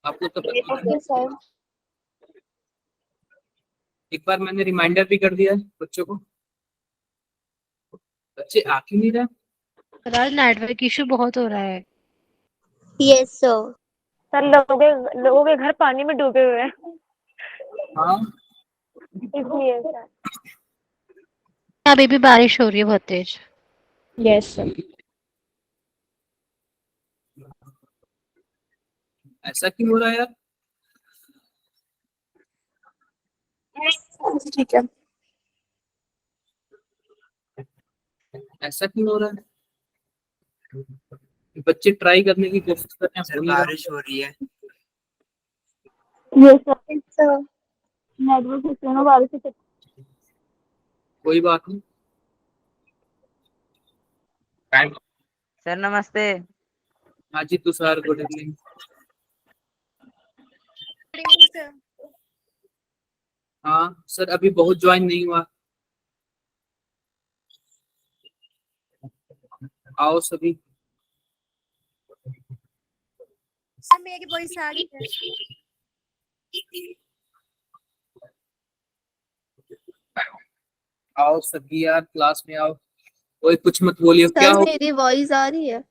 आप लोग तो पता है। Okay sir. एक बार मैंने रिमाइंडर भी कर दिया है बच्चों को। बच्चे आ क्यों नहीं रहे? सर आज नेटवर्क इशू बहुत हो रहा है। Yes sir. सर लोगों के घर पानी में डूबे हुए हैं, हाँ इसलिए सर। अभी भी बारिश हो रही है बहुत तेज। Yes sir. ऐसा क्यों हो रहा है यार? ठीक है। ऐसा क्यों हो रहा है? बच्चे ट्राई करने की कोशिश कर रहे हैं, बारिश हो रही है। Yes sir. Sir network issue ना, बारिश से। कोई बात नहीं। सर नमस्ते। हाँ जी तुषार, गुड इवनिंग। हाँ सर, अभी बहुत ज्वाइन नहीं हुआ। आओ सभी। सर मेरी वॉइस आ रही है? आओ सभी यार, क्लास में आओ। कोई कुछ मत बोलिए, क्या सर हो? मेरी वॉइस आ रही है?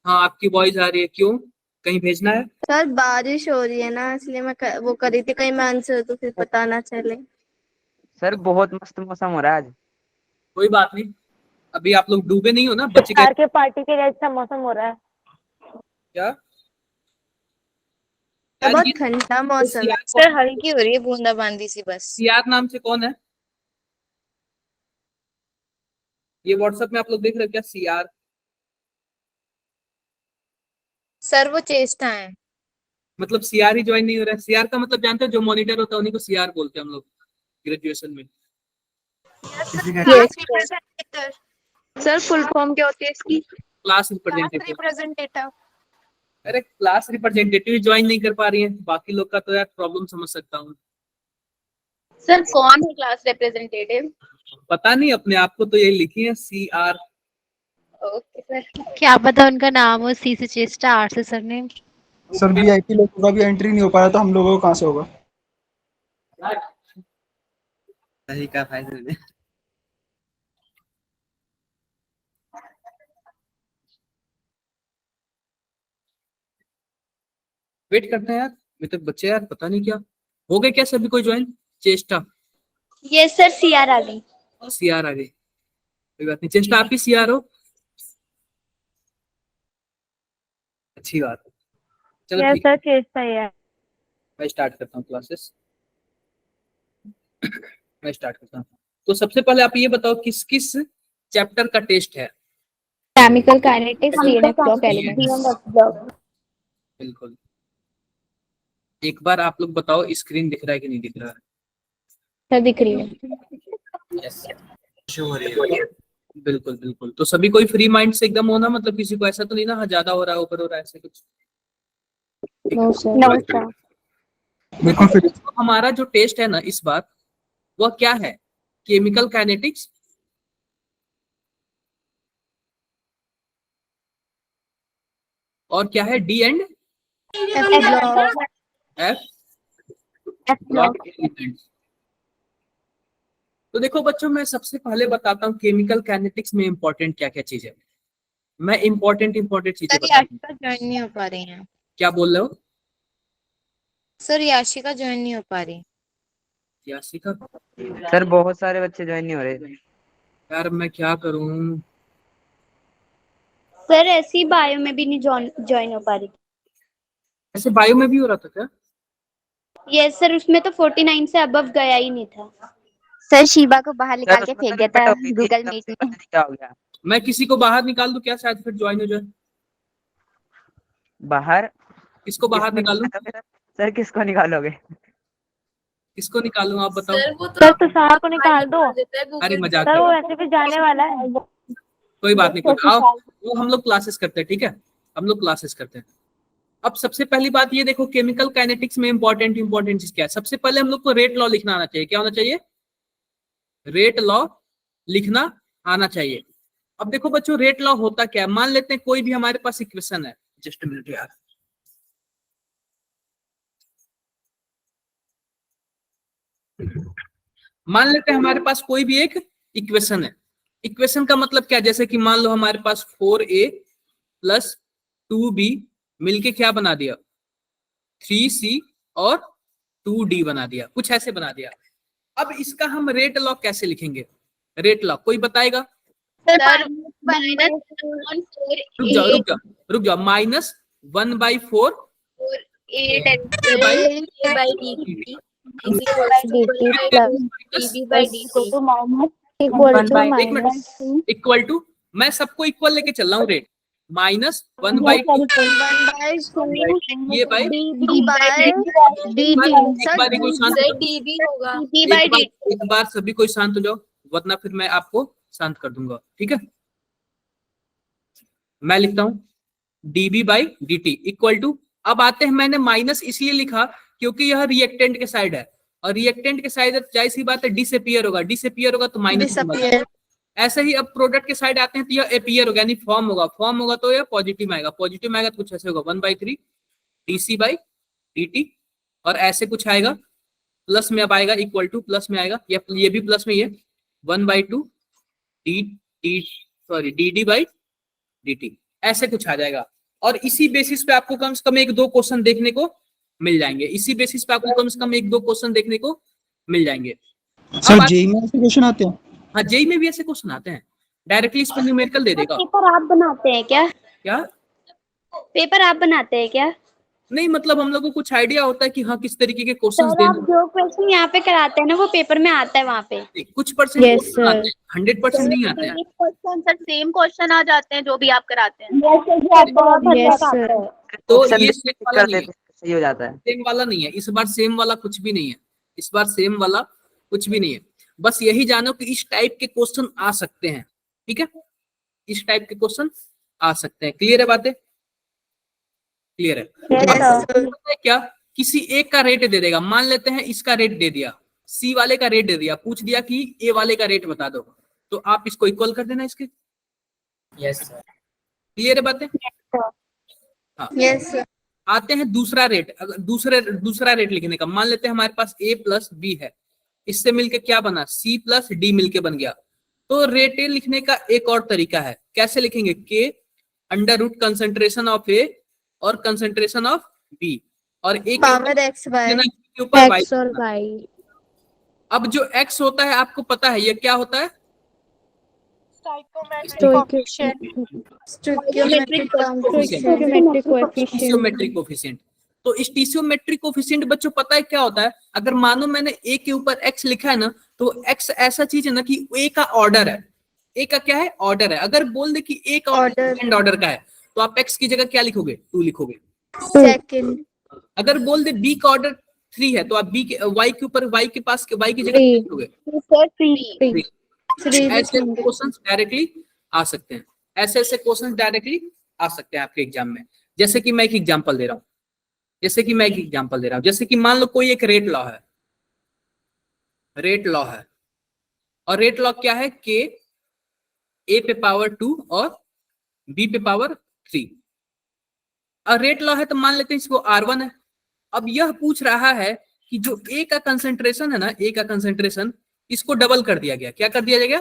हाँ आपकी वॉइस आ रही है, क्यों? कहीं भेजना है? सर बारिश हो रही है ना, इसलिए मैं वो कर रही थी, कहीं मैं आंसर तो फिर पता ना चले। सर बहुत मस्त मौसम हो रहा है आज। कोई बात नहीं, अभी आप लोग डूबे नहीं हो ना? बच्चे कार के पार्टी के लिए अच्छा मौसम हो रहा है। क्या यार? बहुत ये ठंडा मौसम है। सर हल्की हो रही है बूंदाबांदी सी बस। सियार नाम से कौन है? ये व्हाट्सएप में आप लोग देख रहे हो क्या? सियार। सर वो चेष्टा है। मतलब सीआर ही ज्वाइन नहीं हो रहा है। सीआर का मतलब जानते हो? जो मॉनिटर होता है उन्हीं को सीआर बोलते हैं हम लोग ग्रेजुएशन में। सर फुल फॉर्म क्या होती है इसकी? Class representative. रिप्रेजेंटेटिव। अरे क्लास रिप्रेजेंटेटिव ज्वाइन नहीं कर पा रही है, बाकी लोग का तो यार प्रॉब्लम समझ सकता हूँ। सर कौन है क्लास रिप्रेजेंटेटिव? पता नहीं, अपने आप को तो यही लिखी है सीआर। Okay sir. क्या पता उनका नाम हो सी से चेस्टा, आर से सरनेम। सर वीआईपी लोगों का भी एंट्री नहीं हो पा रहा, तो हम लोगों को कहाँ से होगा? सही का फायदा नहीं। वेट करते हैं यार, अभी तक बच्चे यार पता नहीं क्या हो गए। क्या सभी कोई ज्वाइन? चेष्टा यस सर सीआर आ गई। सीआर आ गई, कोई बात नहीं। चेष्टा आप ही सीआर हो, अच्छी बात है। चलो यस ठीक सर है, चेष्टा ही है। मैं स्टार्ट करता हूँ क्लासेस। मैं स्टार्ट करता हूँ। तो सबसे पहले आप ये बताओ किस किस चैप्टर का टेस्ट है? Chemical kinetics DNA block elements. बिल्कुल। एक बार आप लोग बताओ, स्क्रीन दिख रहा है कि नहीं दिख रहा है? सर दिख रही है। यस, हो रही है। बिल्कुल बिल्कुल। तो सभी कोई फ्री माइंड से एकदम होना, मतलब किसी को ऐसा तो नहीं ना हाँ ज्यादा हो रहा है, ऊपर हो रहा है, ऐसे कुछ? No sir. बिल्कुल फिर तो हमारा जो टेस्ट है ना इस बार, वह क्या है? केमिकल काइनेटिक्स और क्या है? D and F block elements. तो देखो बच्चों, मैं सबसे पहले बताता हूँ केमिकल काइनेटिक्स में इंपॉर्टेंट क्या क्या चीज है। मैं इंपॉर्टेंट चीजें बताता हूँ। याशिका ज्वाइन नहीं हो पा रही हैं। क्या बोल रहे हो? सर याशिका ज्वाइन नहीं हो पा रही। याशिका? सर बहुत सारे बच्चे ज्वाइन नहीं हो रहे। यार मैं क्या करूँ? सर ऐसी बायो में भी नहीं ज्वाइन हो पा रही। ऐसे बायो में भी हो रहा था क्या? यस सर, उसमें तो 49 से अबव गया ही नहीं था। सर शिवा को बाहर निकाल के फेंक दिया था गूगल मीट में। क्या हो गया? मैं किसी को बाहर निकाल दूं क्या? शायद फिर ज्वाइन हो जाए। बाहर? किसको बाहर निकालूं? सर किसको निकालोगे? किसको निकालूं आप बताओ? सर तुषार को निकाल दो। अरे मजाक सर कर वो रहा हूं। वैसे भी जाने वाला है। कोई बात नहीं, कोई आओ, वो हम लोग क्लासेस करते हैं, ठीक है? हम लोग क्लासेस करते हैं। अब सबसे पहली बात ये देखो, केमिकल काइनेटिक्स में इंपॉर्टेंट चीज क्या है? सबसे पहले हम लोग को रेट लॉ लिखना आना चाहिए। क्या होना चाहिए? रेट लॉ लिखना आना चाहिए। अब देखो बच्चों, रेट लॉ होता क्या है? मान लेते हैं कोई भी हमारे पास इक्वेशन है, जस्ट मिनट यार, मान लेते हैं हमारे पास कोई भी एक इक्वेशन है। इक्वेशन का मतलब क्या, जैसे कि मान लो हमारे पास 4a प्लस 2b मिलके क्या बना दिया, 3c और 2d बना दिया, कुछ ऐसे बना दिया। अब इसका हम रेट लॉ कैसे लिखेंगे? रेट लॉ कोई बताएगा? रुक जाओ, -1/4 इक्वल टू, मैं सबको इक्वल लेके चल रहा हूँ रेट, -1/2 ये बाई एक बार सभी कोई शांत हो जाओ, वरना फिर मैं आपको शांत कर दूंगा, ठीक है। मैं लिखता हूं dB/dt इक्वल टू, अब आते हैं, मैंने माइनस इसलिए लिखा क्योंकि यह रिएक्टेंट के साइड है, और रिएक्टेंट के साइड जाहिर सी बात है डिसअपीयर होगा तो माइनस होगा। ऐसे ही अब प्रोडक्ट के साइड आते हैं तो यह अपीयर होगा, यानी फॉर्म होगा तो यह पॉजिटिव आएगा तो कुछ ऐसे होगा 1/3 dC/dt, और ऐसे कुछ आएगा प्लस में, अब आएगा इक्वल टू, प्लस में आएगा, ये भी प्लस में, ये 1/2 dd/dt, ऐसे कुछ आ जाएगा। और इसी बेसिस पे आपको कम से कम 1-2 क्वेश्चन देखने को मिल जाएंगे, सर जेई में ऐसे क्वेश्चन आते हैं? हाँ, जेई में भी ऐसे क्वेश्चन आते हैं, डायरेक्टली इस पर न्यूमेरिकल दे देगा। पेपर आप बनाते हैं क्या? पेपर आप बनाते हैं क्या? नहीं, मतलब हम लोग को कुछ आइडिया होता है कि हाँ किस तरीके के क्वेश्चंस सर आप देने, जो क्वेश्चन यहाँ पे कराते हैं ना वो पेपर में आता है वहाँ पे? कुछ परसेंट Yes, क्वेश्चन आते हैं, 100% नहीं आते हैं। सर सेम क्वेश्चन आ जाते हैं जो भी आप कराते हैं। Yes, sir. तो ऑप्शन ये सेम वाला कर नहीं है, देते हैं, सही हो जाता है। सेम वाला नहीं है इस बार, सेम वाला कुछ भी नहीं है, बस यही जानो कि इस टाइप के क्वेश्चन आ सकते हैं, ठीक है, इस टाइप के क्वेश्चन आ सकते हैं। क्लियर है बातें? क्लियर है? पता है क्या, किसी एक का रेट दे देगा, मान लेते हैं इसका रेट दे दिया, सी वाले का रेट दे दिया, पूछ दिया कि ए वाले का रेट बता दो, तो आप इसको इक्वल कर देना इसके। Yes sir. क्लियर है बातें? हाँ। Yes sir. आते हैं दूसरा रेट, दूसरा रेट लिखने का, मान लेते हैं हमारे पास a प्लस बी है, इससे मिलके क्या बना, c प्लस डी मिलके बन गया। तो रेट लिखने का एक और तरीका है, कैसे लिखेंगे, k under root concentration of a और कंसेंट्रेशन ऑफ b, और एक पावर x बाय के ऊपर y। X और Y. अब जो x होता है आपको पता है ये क्या होता है, स्टोइकियोमेट्रिक कोएफिशिएंट। तो इस स्टोइकियोमेट्रिक कोएफिशिएंट बच्चों पता है क्या होता है, अगर मानो मैंने a के ऊपर x लिखा है ना, तो x ऐसा चीज है ना कि a का ऑर्डर है, a का क्या है, ऑर्डर है। अगर बोल दे कि a का ऑर्डर ऑर्डर का है तो आप x की जगह क्या लिखोगे, 2 लिखोगे। सेकंड। अगर बोल दे b का ऑर्डर 3 है तो आप b के y के ऊपर y के पास y की जगह क्या लिखोगे, 3। ऐसे क्वेश्चंस डायरेक्टली आ सकते हैं, ऐसे क्वेश्चंस डायरेक्टली आ सकते हैं आपके एग्जाम में। जैसे कि मैं एक एग्जांपल दे रहा हूं, जैसे कि मान लो कोई एक रेट लॉ है, और रेट लॉ क्या है, k a पे पावर 2 और b पे पावर 3। और रेट लॉ है तो मान लेते हैं इसको R1 है। अब यह पूछ रहा है कि जो a का कंसंट्रेशन है ना, a का कंसंट्रेशन, इसको डबल कर दिया गया, क्या कर दिया जाएगा,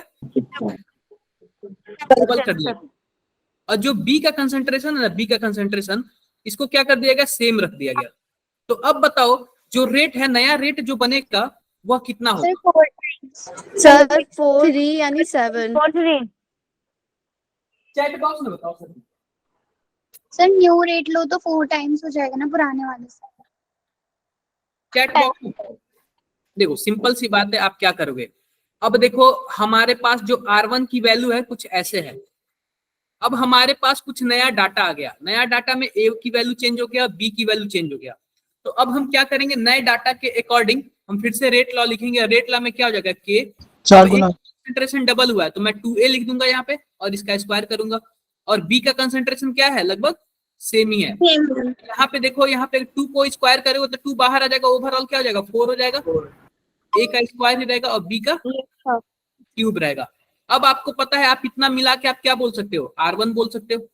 डबल कर दिया। और जो b का कंसंट्रेशन है ना, b का कंसंट्रेशन, इसको क्या कर दिया गया, सेम रख दिया गया। तो अब बताओ जो रेट है, नया रेट जो बनेगा वह कितना होगा, सर 4 3 यानी 7। चैट बॉक्स में बताओ सर। सर न्यू रेट लो तो 4 टाइम्स हो जाएगा ना पुराने वाले से। चैट बॉक्स में देखो, सिंपल सी बात है, आप क्या करोगे, अब देखो हमारे पास जो R1 की वैल्यू है कुछ ऐसे है। अब हमारे पास कुछ नया डाटा आ गया, नया डाटा में a की वैल्यू चेंज हो गया, b की वैल्यू चेंज हो गया। तो अब हम क्या करेंगे, नए डाटा के अकॉर्डिंग हम फिर से रेट लॉ लिखेंगे। रेट लॉ में क्या हो जाएगा, k 4 गुना कंसंट्रेशन डबल हुआ है तो मैं 2a लिख दूंगा यहाँ पे और इसका स्क्वायर करूंगा, और b का कंसंट्रेशन क्या है, लगभग सेम ही है। यहाँ पे देखो, यहाँ पे 2 को स्क्वायर करोगे तो 2 बाहर आ जाएगा, ओवरऑल क्या हो जाएगा, 4 हो जाएगा। a का स्क्वायर ही रहेगा और b का क्यूब रहेगा। अब आपको पता है, आप इतना मिला के आप क्या बोल सकते हो, R1 बोल सकते हो,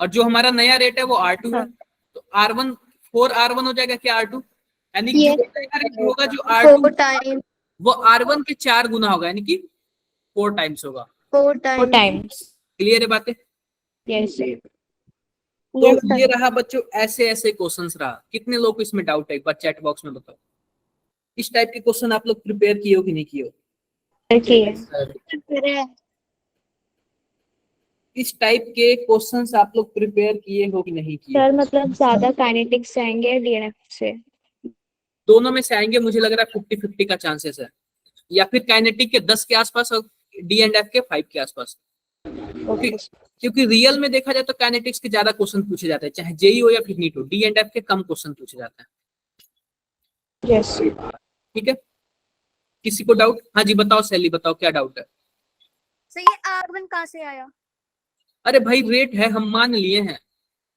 और जो हमारा नया रेट है वो R2 है। तो R1 4 R1 हो जाएगा क्या, R2, यानी जो नया रेट होगा जो R2 4 टाइम वो R1 के 4 गुना होगा, यानी कि 4 टाइम्स होगा। 4 4 times. क्लियर है बातें? Yes. तो Yes, sir. ये रहा बच्चों, ऐसे ऐसे क्वेश्चंस रहा। कितने लोग को इसमें डाउट है, एक बार चैट बॉक्स में बताओ। इस टाइप के क्वेश्चन आप लोग प्रिपेयर किए हो कि नहीं किए हो? Okay. इस टाइप के क्वेश्चंस आप लोग प्रिपेयर किए हो कि नहीं किए? सर मतलब ज्यादा काइनेटिक्स से आएंगे डीएनएफ से? दोनों में से आएंगे, मुझे लग रहा है 50-50 का चांसेस है, या फिर काइनेटिक के 10 के आसपास और डी एंड एफ के 5 के आसपास। ओके क्योंकि रियल में देखा जाए तो काइनेटिक्स के ज्यादा क्वेश्चन पूछे जाते हैं, चाहे जेई हो या फिर नीट हो। डी एंड एफ के कम क्वेश्चन पूछे जाते हैं। यस ठीक है, किसी को डाउट? हाँ जी बताओ, सैली बताओ क्या डाउट है? सर ये R1 कहाँ से आया? अरे भाई रेट है, हम मान लिए हैं।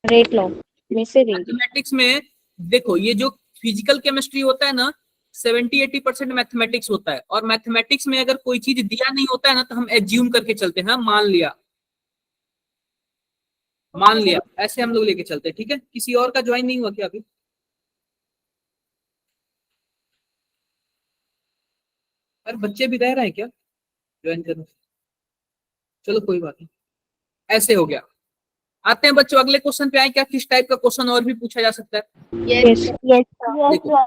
रेट लो में से रेट। मैथमेटिक्स में देखो, ये जो फिजिकल केमिस्ट्री होता है ना, 70-80% मैथमेटिक्स होता है। और मैथमेटिक्स में अगर कोई चीज दिया नहीं होता है ना, तो हम एज्यूम करके चलते हैं, मान लिया, मान लिया, ऐसे हम लोग लेके चलते हैं। ठीक है, किसी और का ज्वाइन नहीं हुआ क्या अभी? अरे बच्चे भी रह रहे हैं क्या ज्वाइन करने? चलो कोई बात नहीं, ऐसे हो गया। आते हैं बच्चों अगले क्वेश्चन पे आए क्या? किस टाइप का क्वेश्चन और भी पूछा जा सकता है? यस यस देखो,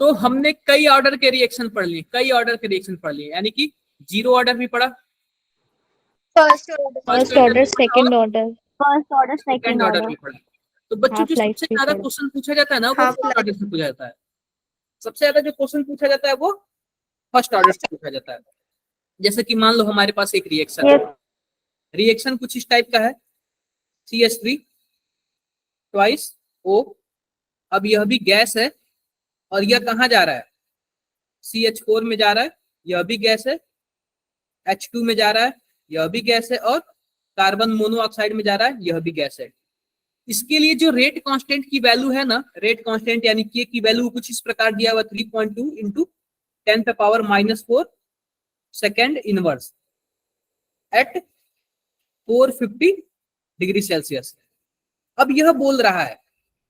तो हमने कई ऑर्डर के रिएक्शन पढ़ लिए, कई ऑर्डर के रिएक्शन पढ़ लिए, यानी कि जीरो ऑर्डर भी पढ़ा, first order, first order second order, first order second second order order, भी पढ़ा। तो बच्चों जो हाफ लाइफ सबसे भी ज्यादा पढ़ा। क्वेश्चन पूछा जाता है ना, वो Half फर्स्ट life। ऑर्डर से पूछा जाता है। सबसे ज्यादा जो क्वेश्चन पूछा जाता है वो फर्स्ट ऑर्डर से पूछा जाता है। जैसे कि मान लो हमारे पास एक रिएक्शन है, रिएक्शन कुछ इस टाइप का है, CH3 ट्वाइस O। अब यह भी गैस है, और यह कहाँ जा रहा है? CH4 में जा रहा है, यह भी गैस है। H2 में जा रहा है, यह भी गैस है। और कार्बन मोनोऑक्साइड में जा रहा है, यह भी गैस है। इसके लिए जो रेट कांस्टेंट की वैल्यू है ना, रेट कांस्टेंट यानी के की वैल्यू कुछ इस प्रकार दिया हुआ, 3.2 into 10⁻⁻4 second inverse at 450 degree Celsius. अब यह बोल रहा है,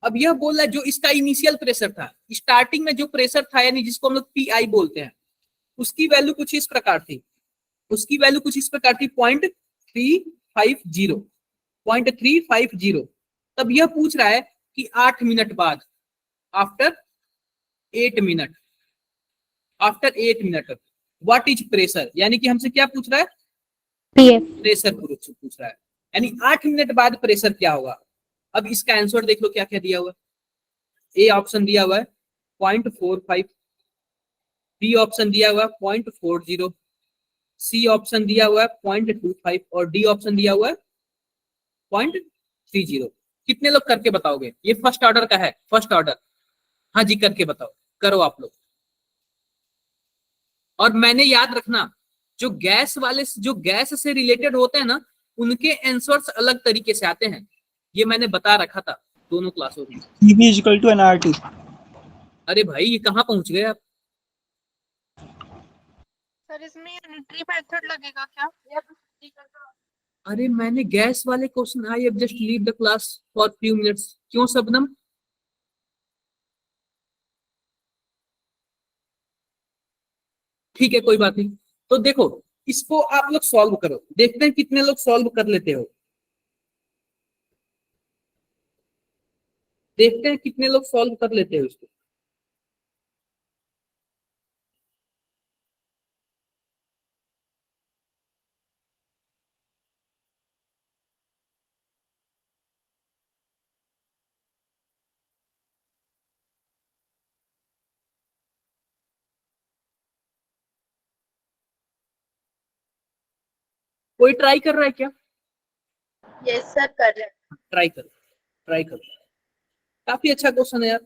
अब यह बोल रहा है जो इसका इनिशियल प्रेशर था, स्टार्टिंग में जो प्रेशर था, यानी जिसको हम लोग PI बोलते हैं, उसकी वैल्यू कुछ इस प्रकार थी, उसकी वैल्यू कुछ इस प्रकार थी 0.350, 0.350। तब यह पूछ रहा है कि 8 मिनट बाद, after 8 minute, after 8 minute what is pressure, यानी कि हमसे क्या पूछ रहा है? पीएफ प्रेशर पूछ रहा है, यानी 8 मिनट बाद प्रेशर क्या होगा। अब इसका आंसर देख लो क्या क्या दिया हुआ है। ए ऑप्शन दिया हुआ है 0.45, बी ऑप्शन दिया हुआ है 0.40, सी ऑप्शन दिया हुआ है 0.25 और डी ऑप्शन दिया हुआ है 0.30। कितने लोग करके बताओगे? ये फर्स्ट ऑर्डर का है, फर्स्ट ऑर्डर। हाँ जी करके बताओ, करो आप लोग। और मैंने याद रखना, जो गैस वाले, जो गैस से रिलेटेड होते हैं ना, उनके आंसर्स अलग तरीके से आते हैं। ये मैंने बता रखा था दोनों क्लासों में। EV equal to NRT। अरे भाई ये कहाँ पहुंच गए आप? सर इसमें यूनिटरी मेथड लगेगा क्या? अरे मैंने गैस वाले question, I have just leave the class for few minutes. क्यों शबनम? ठीक है कोई बात नहीं। तो देखो, इसको आप लोग सॉल्व करो, देखते हैं कितने लोग सॉल्व कर लेते हो, देखते हैं कितने लोग सॉल्व कर लेते हो इसको। कोई ट्राई कर रहा है क्या? यस सर कर रहे हैं। ट्राई करो, ट्राई करो, काफी अच्छा क्वेश्चन है यार।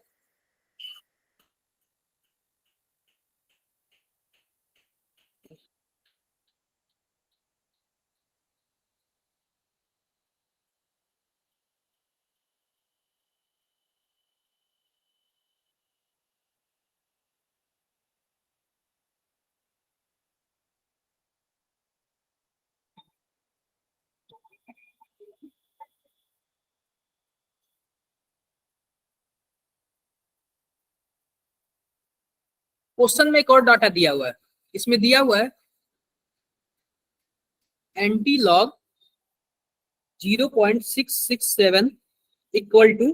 क्वेश्चन में एक और डाटा दिया हुआ है, इसमें दिया हुआ है एंटी लॉग 0.667 इक्वल टू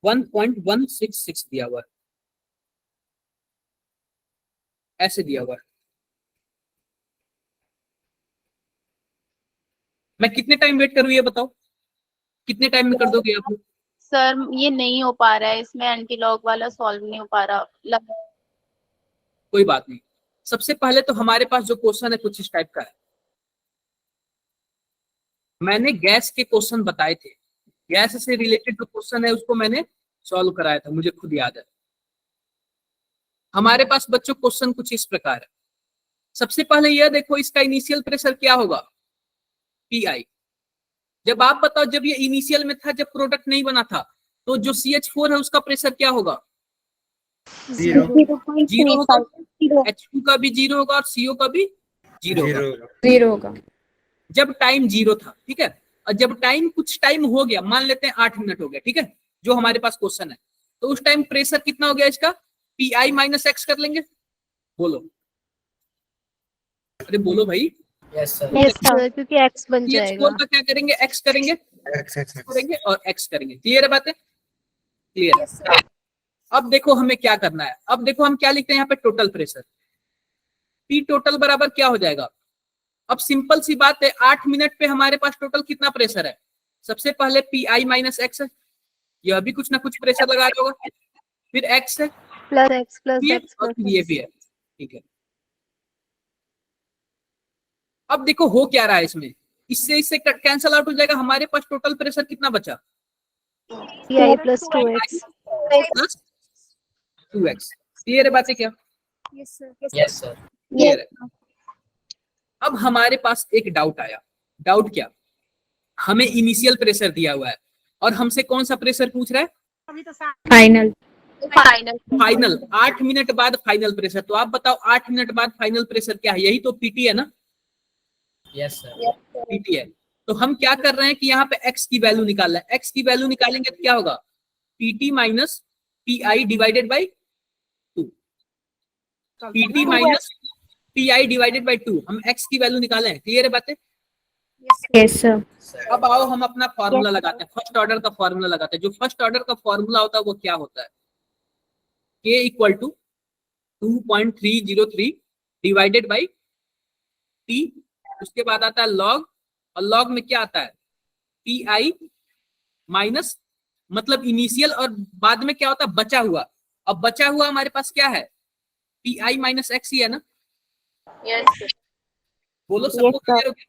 1.166 दिया हुआ है, ऐसे दिया हुआ है। मैं कितने टाइम वेट करूँ ये बताओ, कितने टाइम में कर दोगे आप लोग? सर ये नहीं हो पा रहा है, इसमें एंटी लॉग वाला सॉल्व नहीं हो पा रहा कोई बात नहीं, सबसे पहले तो हमारे पास जो क्वेश्चन है कुछ इस टाइप का है। मैंने गैस के क्वेश्चन बताए थे, गैस से रिलेटेड जो क्वेश्चन है उसको मैंने सॉल्व कराया था, मुझे खुद याद है। हमारे पास बच्चों क्वेश्चन कुछ इस प्रकार है। सबसे पहले यह देखो इसका इनिशियल प्रेशर क्या होगा, पीआई। जब आप बताओ जब ये इनिशियल में था, जब प्रोडक्ट नहीं बना था, तो जो CH4 है उसका प्रेशर क्या होगा, 0 होगा, H2 का भी 0 होगा और CO का भी 0 होगा, 0 होगा। जब टाइम 0 था, ठीक है। और जब टाइम कुछ टाइम हो गया, मान लेते हैं 8 मिनट हो गया, ठीक है, जो हमारे पास क्वेश्चन है, तो उस टाइम प्रेशर कितना हो गया इसका, PI माइनस एक्स कर लेंगे, बोलो, अरे बोलो भाई। यस सर, क्योंकि एक्स बन जाएगा। CH4 का क्या करेंगे, एक्स करेंगे, करेंगे और एक्स करेंगे। क्लियर है बातें, क्लियर। अब देखो हमें क्या करना है, अब देखो हम क्या लिखते हैं यहाँ पे, टोटल प्रेशर, P टोटल बराबर क्या हो जाएगा। अब सिंपल सी बात है, 8 मिनट पे हमारे पास टोटल कितना प्रेशर है, सबसे पहले PI माइनस एक्स है, यह भी कुछ ना कुछ प्रेशर लगा रहा होगा, फिर एक्स है प्लस एक्स प्लस एक्स और फिर ये भी है, ठीक है। अब देखो हो क्या रहा है इसमें, इससे कैंसल आउट हो जाएगा, हमारे पास टोटल प्रेशर कितना बचा, PI plus 2x plus 2x। Clear है बातें क्या, यस सर क्लियर है। अब हमारे पास एक डाउट आया, डाउट क्या, हमें इनिशियल प्रेशर दिया हुआ है और हमसे कौन सा प्रेशर पूछ रहा है, फाइनल फाइनल, 8 मिनट बाद फाइनल प्रेशर। तो आप बताओ 8 मिनट बाद फाइनल प्रेशर क्या है, यही तो पीटी है ना, यस सर, पीटी है। तो हम क्या कर रहे हैं कि यहाँ पे एक्स की वैल्यू निकाल रहे हैं, एक्स की वैल्यू निकालेंगे तो क्या होगा, PT minus PI divided by 2, PT minus PI divided by 2, हम एक्स की वैल्यू निकाले हैं। क्लियर है बातें, यस सर। अब आओ हम अपना फॉर्मूला लगाते हैं, फर्स्ट ऑर्डर का फॉर्मूला लगाते हैं। जो फर्स्ट ऑर्डर का फॉर्मूला होता है वो क्या होता है, K equal to 2.303 divided by T, उसके बाद आता है लॉग, और लॉग में क्या आता है, PI माइनस, मतलब इनिशियल, और बाद में क्या होता है, बचा हुआ। अब बचा हुआ हमारे पास क्या है, PI माइनस एक्स ही है ना, बोलो सबको क्लियर हो गया,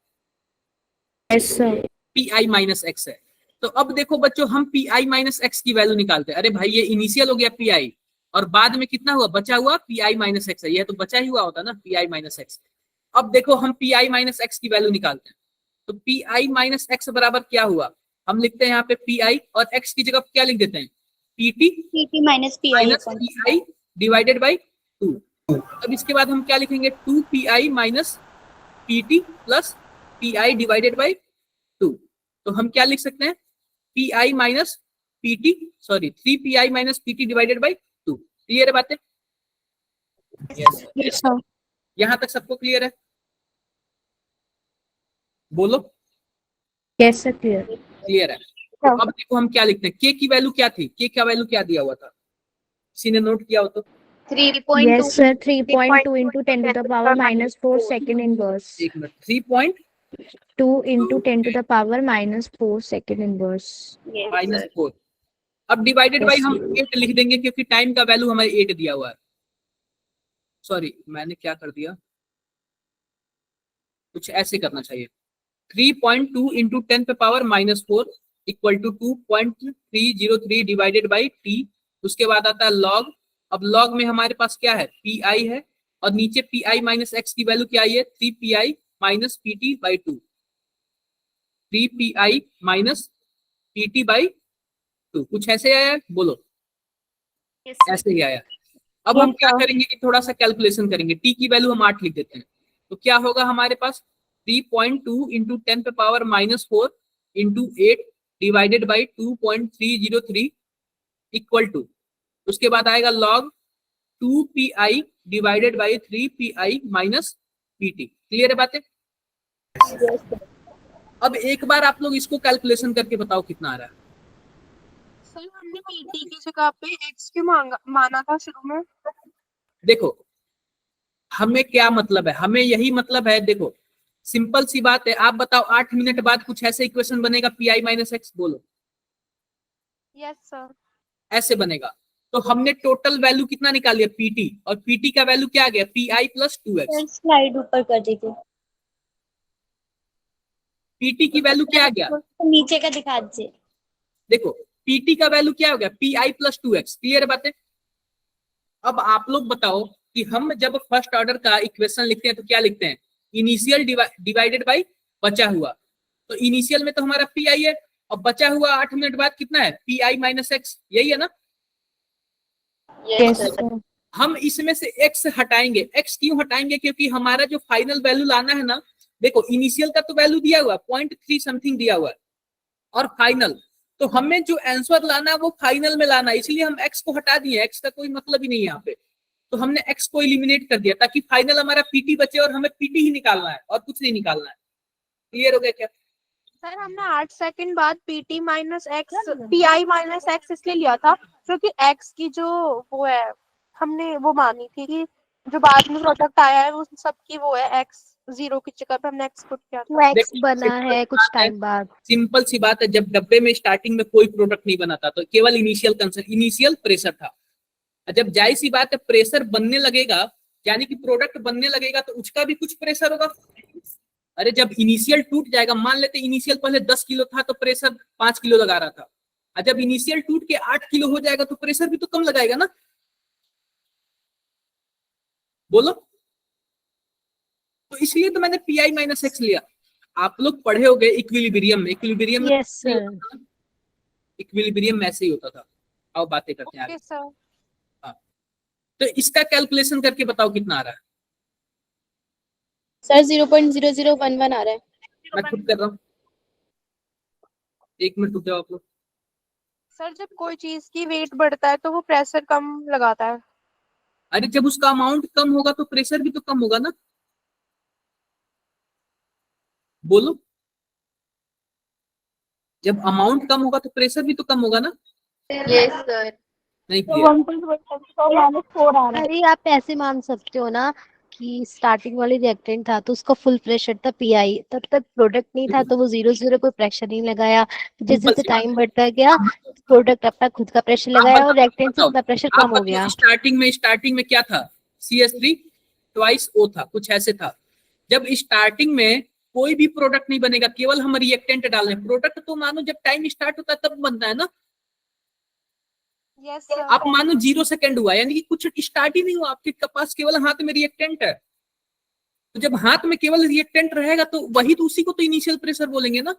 yes sir. PI minus x है। तो अब देखो बच्चों, हम PI माइनस एक्स की वैल्यू निकालते हैं। अरे भाई ये इनिशियल हो गया PI, और बाद में कितना हुआ, बचा हुआ PI माइनस एक्स है, यह तो बचा ही हुआ होता ना PI माइनस एक्स। अब देखो हम PI माइनस एक्स की वैल्यू निकालते हैं, तो PI माइनस एक्स बराबर क्या हुआ, हम लिखते हैं यहाँ पे PI और x की जगह क्या लिख देते हैं, PT minus PI divided by 2। अब इसके बाद हम क्या लिखेंगे, 2PI minus PT plus PI divided by 2। तो हम क्या लिख सकते हैं, PI minus PT, sorry 3PI minus PT divided by 2। Clear है बातें, यस सर। यहां तक सबको क्लियर है, बोलो यस सर, क्लियर। क्लियर है। तो अब देखो हम क्या लिखते हैं, K की वैल्यू क्या थी, K का वैल्यू क्या दिया हुआ था, किसी ने नोट किया हो तो, 3.2 yes sir, 3.2 into 10 to the power minus 4 second inverse. एक minute, 3.2 2 into 10 to the power minus 4 second inverse. Minus 4। अब डिवाइडेड बाई हम 8 लिख देंगे, क्योंकि टाइम का वैल्यू हमारे 8 दिया हुआ है। सॉरी मैंने क्या कर दिया, कुछ ऐसे करना चाहिए, 3.2 इंटू 10 पे power minus 4 equal to 2.303 divided by T. उसके बाद आता है लॉग। अब लॉग में हमारे पास क्या है, PI है, और नीचे PI माइनस एक्स की वैल्यू क्या आई है, 3PI minus PT by 2, 3PI minus PT by 2। कुछ ऐसे आया है, बोलो ऐसे ही आया। अब हम क्या करेंगे कि थोड़ा सा कैलकुलेशन करेंगे, टी की वैल्यू हम 8 लिख देते हैं, तो क्या होगा हमारे पास 3.2 इंटू 10 पे power minus 4 into 8 divided by 2.303 equal to, उसके बाद आएगा log 2pi divided by 3pi minus pt। Clear है बातें? अब एक बार आप लोग इसको कैलकुलेशन करके बताओ कितना आ रहा है। सर हमने पीटी की जगह पे एक्स क्यों माना था शुरू में? देखो हमें क्या मतलब है, हमें यही मतलब है। देखो सिंपल सी बात है, आप बताओ 8 मिनट बाद कुछ ऐसे इक्वेशन बनेगा पी माइनस एक्स, बोलो। Yes sir. ऐसे बनेगा। तो हमने टोटल वैल्यू कितना निकाल लिया पीटी, और पीटी का वैल्यू क्या आ गया पी प्लस 2x। स्लाइड ऊपर कर दीजिए, पीटी की वैल्यू क्या आ गया, नीचे का दिखा दीजिए। देखो पीटी का वैल्यू क्या हो गया पी प्लस 2x। क्लियर बातें? अब आप लोग बताओ कि हम जब फर्स्ट ऑर्डर का इक्वेशन लिखते हैं तो क्या लिखते हैं, इनिशियल डिवाइडेड बाई बचा हुआ। तो इनिशियल में तो हमारा पी है, और बचा हुआ 8 मिनट बाद कितना है पी माइनस एक्स, यही है ना। यस हम इसमें से x हटाएंगे। x क्यों हटाएंगे, क्योंकि हमारा जो फाइनल वैल्यू लाना है ना, देखो इनिशियल का तो वैल्यू दिया हुआ 0.3 समथिंग दिया हुआ है, और फाइनल, तो हमें जो आंसर लाना है वो फाइनल में लाना है, इसलिए हम x को हटा दिए। x का कोई मतलब ही नहीं है यहाँ पे, तो हमने x को एलिमिनेट कर दिया ताकि फाइनल हमारा पीटी बचे और हमें पीटी ही निकालना है और कुछ नहीं निकालना है। क्लियर हो गया क्या? सर हमने 8 सेकंड बाद PT minus x pi minus x इसलिए लिया था क्योंकि एक्स की जो वो है हमने वो मानी थी कि जो बाद में प्रोडक्ट आया है वो सबकी वो है एक्स, जीरो की जगह पे हमने एक्स पुट किया था। वो एक्स देखो, बना सिंपल है सी कुछ बात है। टाइम बाद। सिंपल सी बात है, जब डब्बे में स्टार्टिंग में कोई प्रोडक्ट नहीं बना था तो केवल इनिशियल कंसर्न, इनिशियल प्रेशर था। जब जाहिर सी बात है प्रेशर बनने लगेगा, यानी कि प्रोडक्ट बनने लगेगा, तो उसका भी कुछ प्रेशर होगा। अरे जब इनिशियल टूट जाएगा, मान लेते इनिशियल पहले 10 किलो था तो प्रेशर 5 किलो लगा रहा था, और जब इनिशियल टूट के 8 किलो हो जाएगा तो प्रेशर भी तो कम लगाएगा ना, बोलो। तो इसलिए तो मैंने पी माइनस एक्स लिया। आप लोग पढ़े हो गए इक्विलिब्रियम में, इक्विलिब्रियम में यस सर। इक्विलिब्रियम में ऐसे ही होता था। आओ बातें करते हैं आगे। Okay sir. तो इसका कैलकुलेशन करके बताओ कितना आ रहा है। सर 0.0011 आ रहा है। मैं खुद कर रहा हूँ, 1 मिनट रुक जाओ आप लोग। सर जब कोई चीज की वेट बढ़ता है तो वो प्रेशर कम लगाता है। अरे जब उसका अमाउंट कम होगा तो प्रेशर भी तो कम होगा ना, बोलो। जब अमाउंट कम होगा तो प्रेशर भी तो कम होगा ना। Yes sir. नहीं क्लियर? 1.4 आ रहा है। अरे आप ऐसे मान सकते हो ना कि स्टार्टिंग वाली रिएक्टेंट था तो उसका फुल प्रेशर था पीआई, तब तक प्रोडक्ट नहीं था तो वो 0 कोई प्रेशर नहीं लगाया। जैसे सिंपल जैसे सी बात टाइम है। बढ़ता गया प्रोडक्ट अपना खुद का प्रेशर आप लगाया और बताओ, रिएक्टेंट से बताओ, अपना प्रेशर आप कम हो बताओ, गया। स्टार्टिंग में क्या था, CH3 ट्वाइस O था, कुछ ऐसे था। जब स्टार्टिंग में कोई भी प्रोडक्ट नहीं बनेगा, केवल हम रिएक्टेंट डाल रहे हैं। प्रोडक्ट तो मानो जब टाइम स्टार्ट होता है तब बनता है ना। Yes sir. आप मानो 0 सेकंड हुआ, यानी कि कुछ स्टार्ट ही नहीं हुआ, आपके पास केवल हाथ में रिएक्टेंट है। तो जब हाथ में केवल रिएक्टेंट रहेगा तो वही तो, उसी को तो इनिशियल प्रेशर बोलेंगे ना।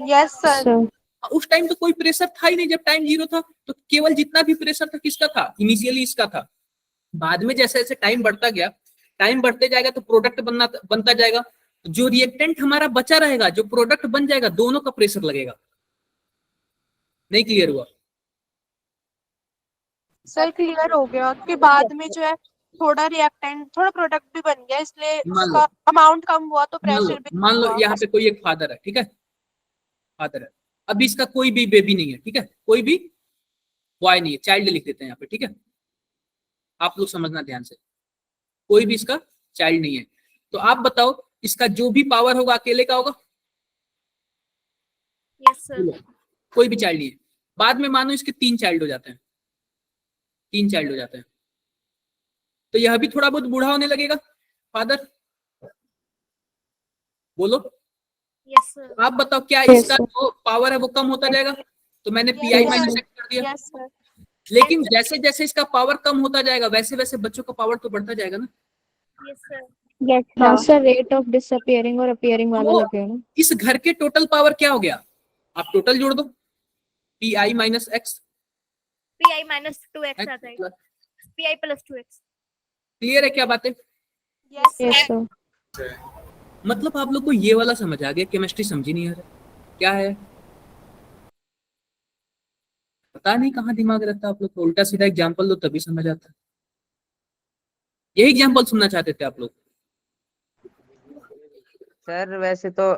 Yes sir. उस टाइम तो कोई प्रेशर था ही नहीं, जब टाइम 0 था तो केवल जितना भी प्रेशर था किसका था, इनिशियली इसका था। बाद में जैसे जैसे टाइम बढ़ता गया, टाइम बढ़ते जाएगा तो प्रोडक्ट बनता जाएगा। जो रिएक्टेंट हमारा बचा रहेगा, जो प्रोडक्ट बन जाएगा, दोनों का प्रेशर लगेगा। नहीं क्लियर हुआ? सर क्लियर हो गया। उसके बाद में जो है थोड़ा रिएक्टेंट थोड़ा प्रोडक्ट भी बन गया इसलिए मान लो, उसका अमाउंट कम हुआ तो प्रेशर भी मान लो हुआ। यहाँ पे कोई एक फादर है, ठीक है, फादर है। अभी इसका कोई भी बेबी नहीं है, ठीक है, कोई भी बॉय नहीं है, चाइल्ड लिख देते हैं यहाँ पे, ठीक है। आप लोग समझना ध्यान से, कोई भी इसका चाइल्ड नहीं है। तो आप बताओ इसका जो भी पावर होगा अकेले का होगा। Yes sir. कोई भी चाइल्ड नहीं है। बाद में मानो इसके 3 चाइल्ड हो जाते हैं, 3 चाइल्ड हो जाते हैं, तो यह भी थोड़ा बहुत बूढ़ा होने लगेगा, फादर, बोलो। Yes sir. आप बताओ क्या Yes, इसका जो पावर है वो कम होता जाएगा। तो मैंने P Yes, minus sir. X कर दिया। Yes sir. लेकिन जैसे जैसे इसका पावर कम होता जाएगा वैसे वैसे बच्चों का पावर तो बढ़ता जाएगा ना। Yes sir. हाँ सर, रेट ऑफ डिसअपियरिंग और अपीयरिंग वाला तो लगेगा ना। इस घर के टोटल पावर क्या हो गया, आप टोटल जोड़ दो, P minus x P minus 2x आता है, पी प्लस 2x। क्लियर है क्या बातें? Yes yes sir. सर। मतलब आप लोग को ये वाला समझ आ गया, केमिस्ट्री समझी नहीं आ रहा क्या है, पता नहीं कहाँ दिमाग रहता है आप लोग को, उल्टा सीधा एग्जाम्पल दो तभी समझ आता है। यही एग्जाम्पल सुनना चाहते थे आप लोग? सर वैसे तो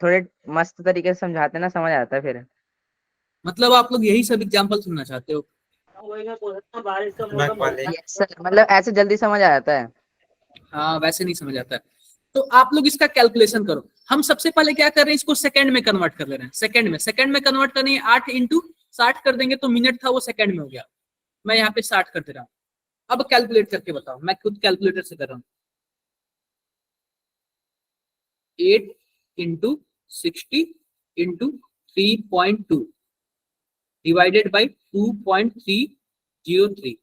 थोड़े मस्त तरीके से समझाते ना, समझ आता है फिर। मतलब आप लोग यही सब एग्जाम्पल सुनना चाहते हो? यस सर, मतलब ऐसे जल्दी समझ आ जाता है। हाँ, वैसे नहीं समझ आता है। तो आप लोग इसका कैलकुलेशन करो। हम सबसे पहले क्या कर रहे हैं, इसको सेकंड में कन्वर्ट कर ले रहे हैं। सेकंड में कन्वर्ट करनी है, 8 इंटू 60 कर देंगे तो मिनट था वो सेकंड में हो गया। मैं यहाँ पे 60 कर दे रहा हूँ। अब कैलकुलेट करके बताओ, मैं खुद कैलकुलेटर से कर रहा हूँ। 8 इंटू 60 इंटू 3.2 डिवाइडेड बाई 2.303।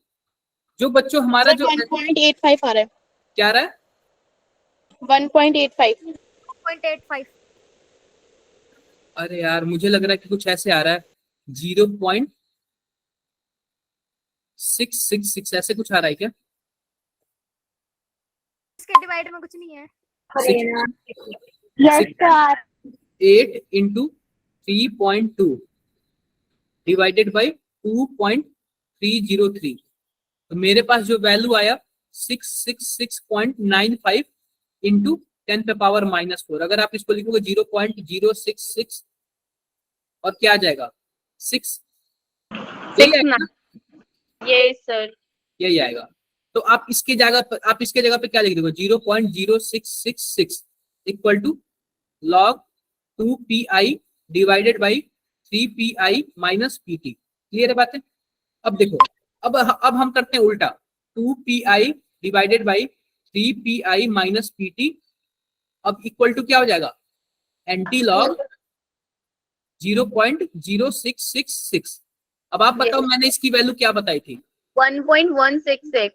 जो बच्चों हमारा जो 1.85 आ रहा है। क्या रहा है? 1.85। 1.85। अरे यार, मुझे लग रहा है कि कुछ ऐसे आ रहा है, 0.666 ऐसे कुछ आ रहा है क्या? इसके डिवाइड में कुछ नहीं है। 8 इंटू 3.2 डिवाइडेड बाई 2.303। तो मेरे पास जो वैल्यू आया 666.95 इंटू 10 पे पावर -4। अगर आप इसको लिखोगे 0.066 और क्या आ जाएगा 6, यही आएगा ना? Yes sir. यही आएगा। तो आप इसके जगह पे क्या लिख दोगे? 0.0666 equal to log 2pi divided by 3pi minus pt। Clear है बातें? अब देखो, अब हम करते हैं उल्टा। 2pi divided by 3pi minus pt अब इक्वल टू क्या हो जाएगा? Anti log 0.0666। अब आप बताओ मैंने इसकी वैल्यू क्या बताई थी? 1.166।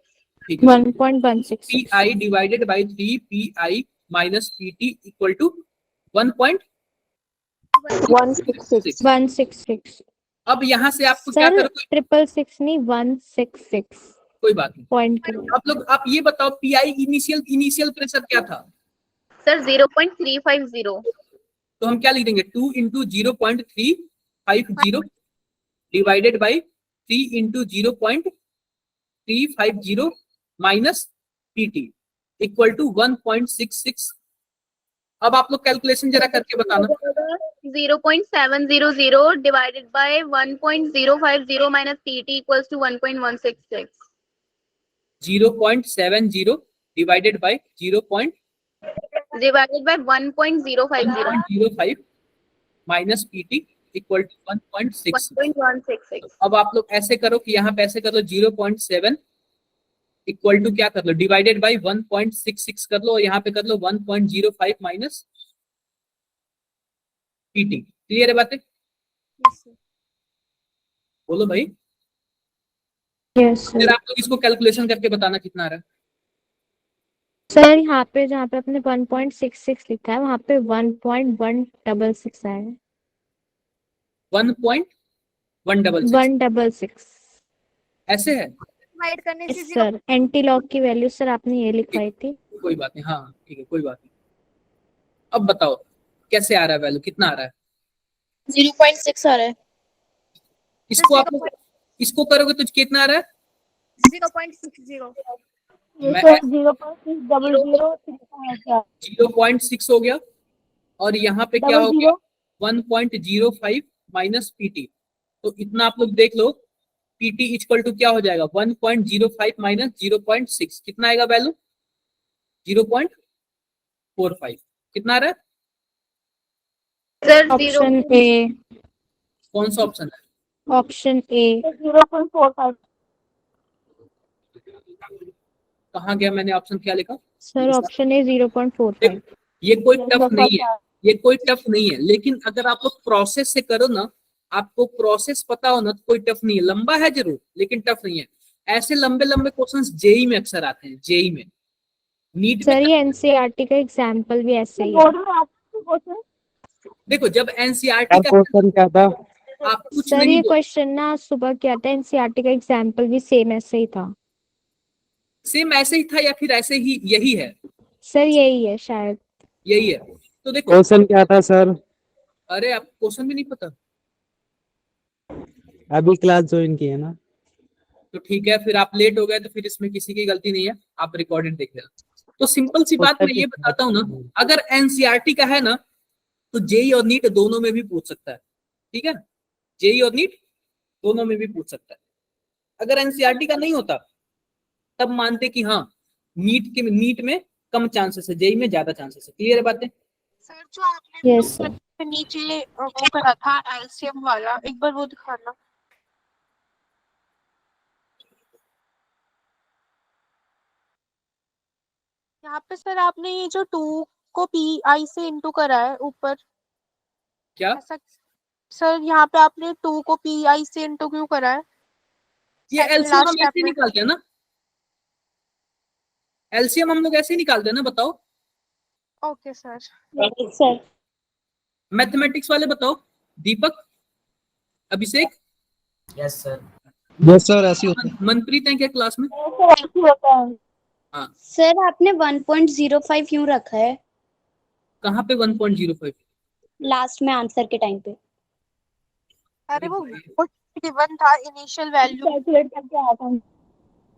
ठीक है, 1.166 pi divided by 3pi minus pt equal to 1.166। 166। अब यहाँ से आपको क्या सर करोगे? 666 नहीं 166 कोई बात नहीं। पॉइंट। आप ये बताओ पीआई इनिशियल प्रेशर क्या था? सर 0.350। तो हम क्या लिख देंगे? 2 into 0.350 divided by 3 into 0.350 minus PT equal to 1.66। अब आप लोग कैलकुलेशन जरा करके बताना। 0.700 divided by 1.050 minus pt equals to 1.166. 0.70 divided by 0.05 divided by 1.050 minus PT equal to 1.66। 1.166. अब आप लोग ऐसे करो कि यहाँ पे ऐसे कर लो 0.7 इक्वल टू क्या कर लो? डिवाइडेड बाई 1.66 कर लो और यहाँ पे कर लो 1.05 माइनस पीटी। क्लियर है बातें? बोलो भाई। यस फिर सर। आप लोग इसको कैलकुलेशन करके बताना कितना आ रहा है। सर यहाँ पे जहाँ पे आपने 1.66 लिखा है वहाँ पे 1.166 आया है। 1.166 166। ऐसे है? डिवाइड करने से यस सर, एंटी लॉग की वैल्यू सर आपने ये लिखवाई थी। कोई बात नहीं, हाँ ठीक है, कोई बात नहीं। अब बताओ कैसे आ रहा है वैल्यू, कितना आ रहा है? 0.6 आ रहा है। इसको आप लोग इसको करोगे तो कितना आ रहा है? 0.60। मैं 0.00 0.6 हो गया और यहाँ पे क्या हो गया? 1.05 माइनस पीटी। तो इतना आप लोग देख लो, पीटी इक्वल टू क्या हो जाएगा? 1.05 माइनस 0.6 कितना आएगा वैल्यू? 0.45। कितना आ रहा है? Sir, option A. कौन सा ऑप्शन है? Option A. 0.45। कहाँ गया? मैंने ऑप्शन क्या लिखा? Sir option A 0.45। ये कोई टफ नहीं है, ये कोई टफ नहीं है, लेकिन अगर आप लोग प्रोसेस से करो ना, आपको प्रोसेस पता हो ना, तो कोई टफ नहीं है। लंबा है जरूर लेकिन टफ नहीं है। ऐसे लंबे लंबे क्वेश्चंस जेई में अक्सर आते हैं, जेई में। नीट सर में ये एनसीईआरटी का एग्जाम्पल भी ऐसे ही है। देखो, जब एनसीईआरटी का क्वेश्चन क्या था? आप कुछ सर नहीं ये बोल, क्वेश्चन ना सुबह क्या था, एनसीईआरटी का एग्जाम्पल भी सेम ऐसे ही था। सेम ऐसे ही था या फिर ऐसे ही यही है? सर यही है शायद। यही है। तो देखो, क्वेश्चन क्या था सर? अरे आप क्वेश्चन भी नहीं पता? अभी क्लास ज्वाइन की है ना। तो ठीक है, फिर आप लेट हो गए तो फिर इसमें किसी की गलती नहीं है, आप रिकॉर्डेड देख लेना। तो सिंपल सी बात मैं ये बताता हूँ ना, अगर एनसीईआरटी का है ना तो जेई और नीट दोनों में भी पूछ सकता है, ठीक है, जेई और नीट दोनों में भी पूछ सकता है। अगर एनसीईआरटी का नहीं होता तब मानते कि हाँ नीट में कम चांसेस है, जेई में ज्यादा चांसेस है। क्लियर है बातें? सर जो आपने Yes, sir. नीचे वो करा था एलसीएम वाला, एक बार वो दिखाना। यहाँ पे सर आपने ये जो 2 को पी से इंटू करा है ऊपर, क्या ऐसा सर यहाँ पे आपने 2 को पी से इंटू क्यों करा है? ये Second एलसीएम last हम step ऐसे ही में। निकालते हैं ना, एलसीएम हम लोग ऐसे ही निकालते हैं ना, बताओ। Okay sir. सर मैथमेटिक्स वाले बताओ, दीपक, अभिषेक, यस सर ऐसे ही होता है। मनप्रीत है क्या क्लास में? हाँ, सर आपने 1.05 क्यों रखा है कहाँ पे 1.05? लास्ट में आंसर के टाइम पे? अरे वो गिवन था इनिशियल वैल्यू। कैलकुलेट करके आया था।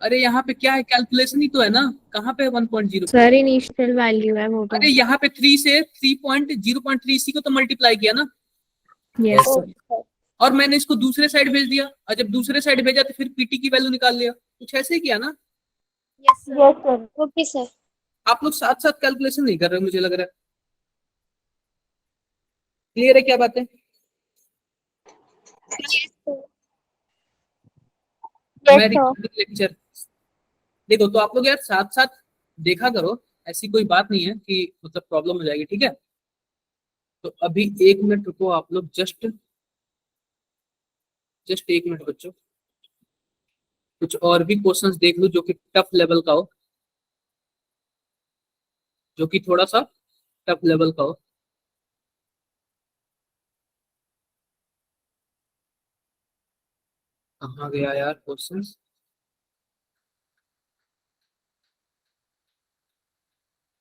अरे यहाँ पे क्या है, कैलकुलेशन ही तो है ना, कहाँ पे 1.0? सर इनिशियल वैल्यू है वो तो। अरे यहाँ पे 3 से 3.0.3 इसी को तो मल्टीप्लाई किया ना, यस सर और मैंने इसको दूसरे साइड भेज दिया, और जब दूसरे साइड भेजा तो फिर पीटी की वैल्यू निकाल लिया, कुछ ऐसे ही किया ना। Yes sir. Yes sir okay sir. आप लोग साथ साथ कैलकुलेशन नहीं कर रहे, मुझे लग रहा है। क्लियर है क्या बातें? मैं रिकॉर्डिंग लेक्चर देखो, तो आप लोग यार साथ साथ देखा करो, ऐसी कोई बात नहीं है कि मतलब प्रॉब्लम हो जाएगी, ठीक है। तो अभी 1 मिनट रुको आप लोग, जस्ट 1 मिनट बच्चों, कुछ और भी क्वेश्चंस देख लो जो कि टफ लेवल का हो, जो कि थोड़ा सा टफ लेवल का हो। कहाँ गया यार क्वेश्चंस?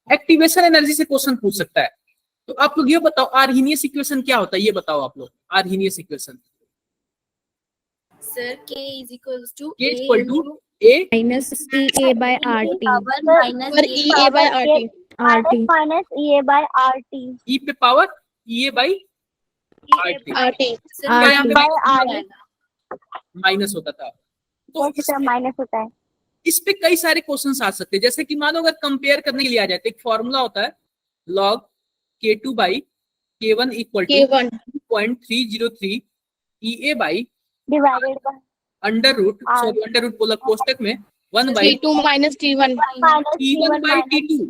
एक्टिवेशन एनर्जी से क्वेश्चन पूछ सकता है। तो आप लोग ये बताओ, आर्हीनियस इक्वेशन क्या होता है, ये बताओ आप लोग। Arrhenius equation sir K is equals to K equal to A minus EA by RT minus और EA by RT minus EA by RT। E पे power EA by RT। Sir क्या यहाँ पे बाय माइनस होता था? तो minus होता है। इस पे कई सारे क्वेश्चंस आ सकते हैं, जैसे कि मानो अगर कंपेयर करने के लिए आ जाए तो एक फॉर्मूला होता है log K2 by K1 equal to 2.303 EA by divided by under root बोला कोष्टक में 1 by T2 minus T1 T1 by T2,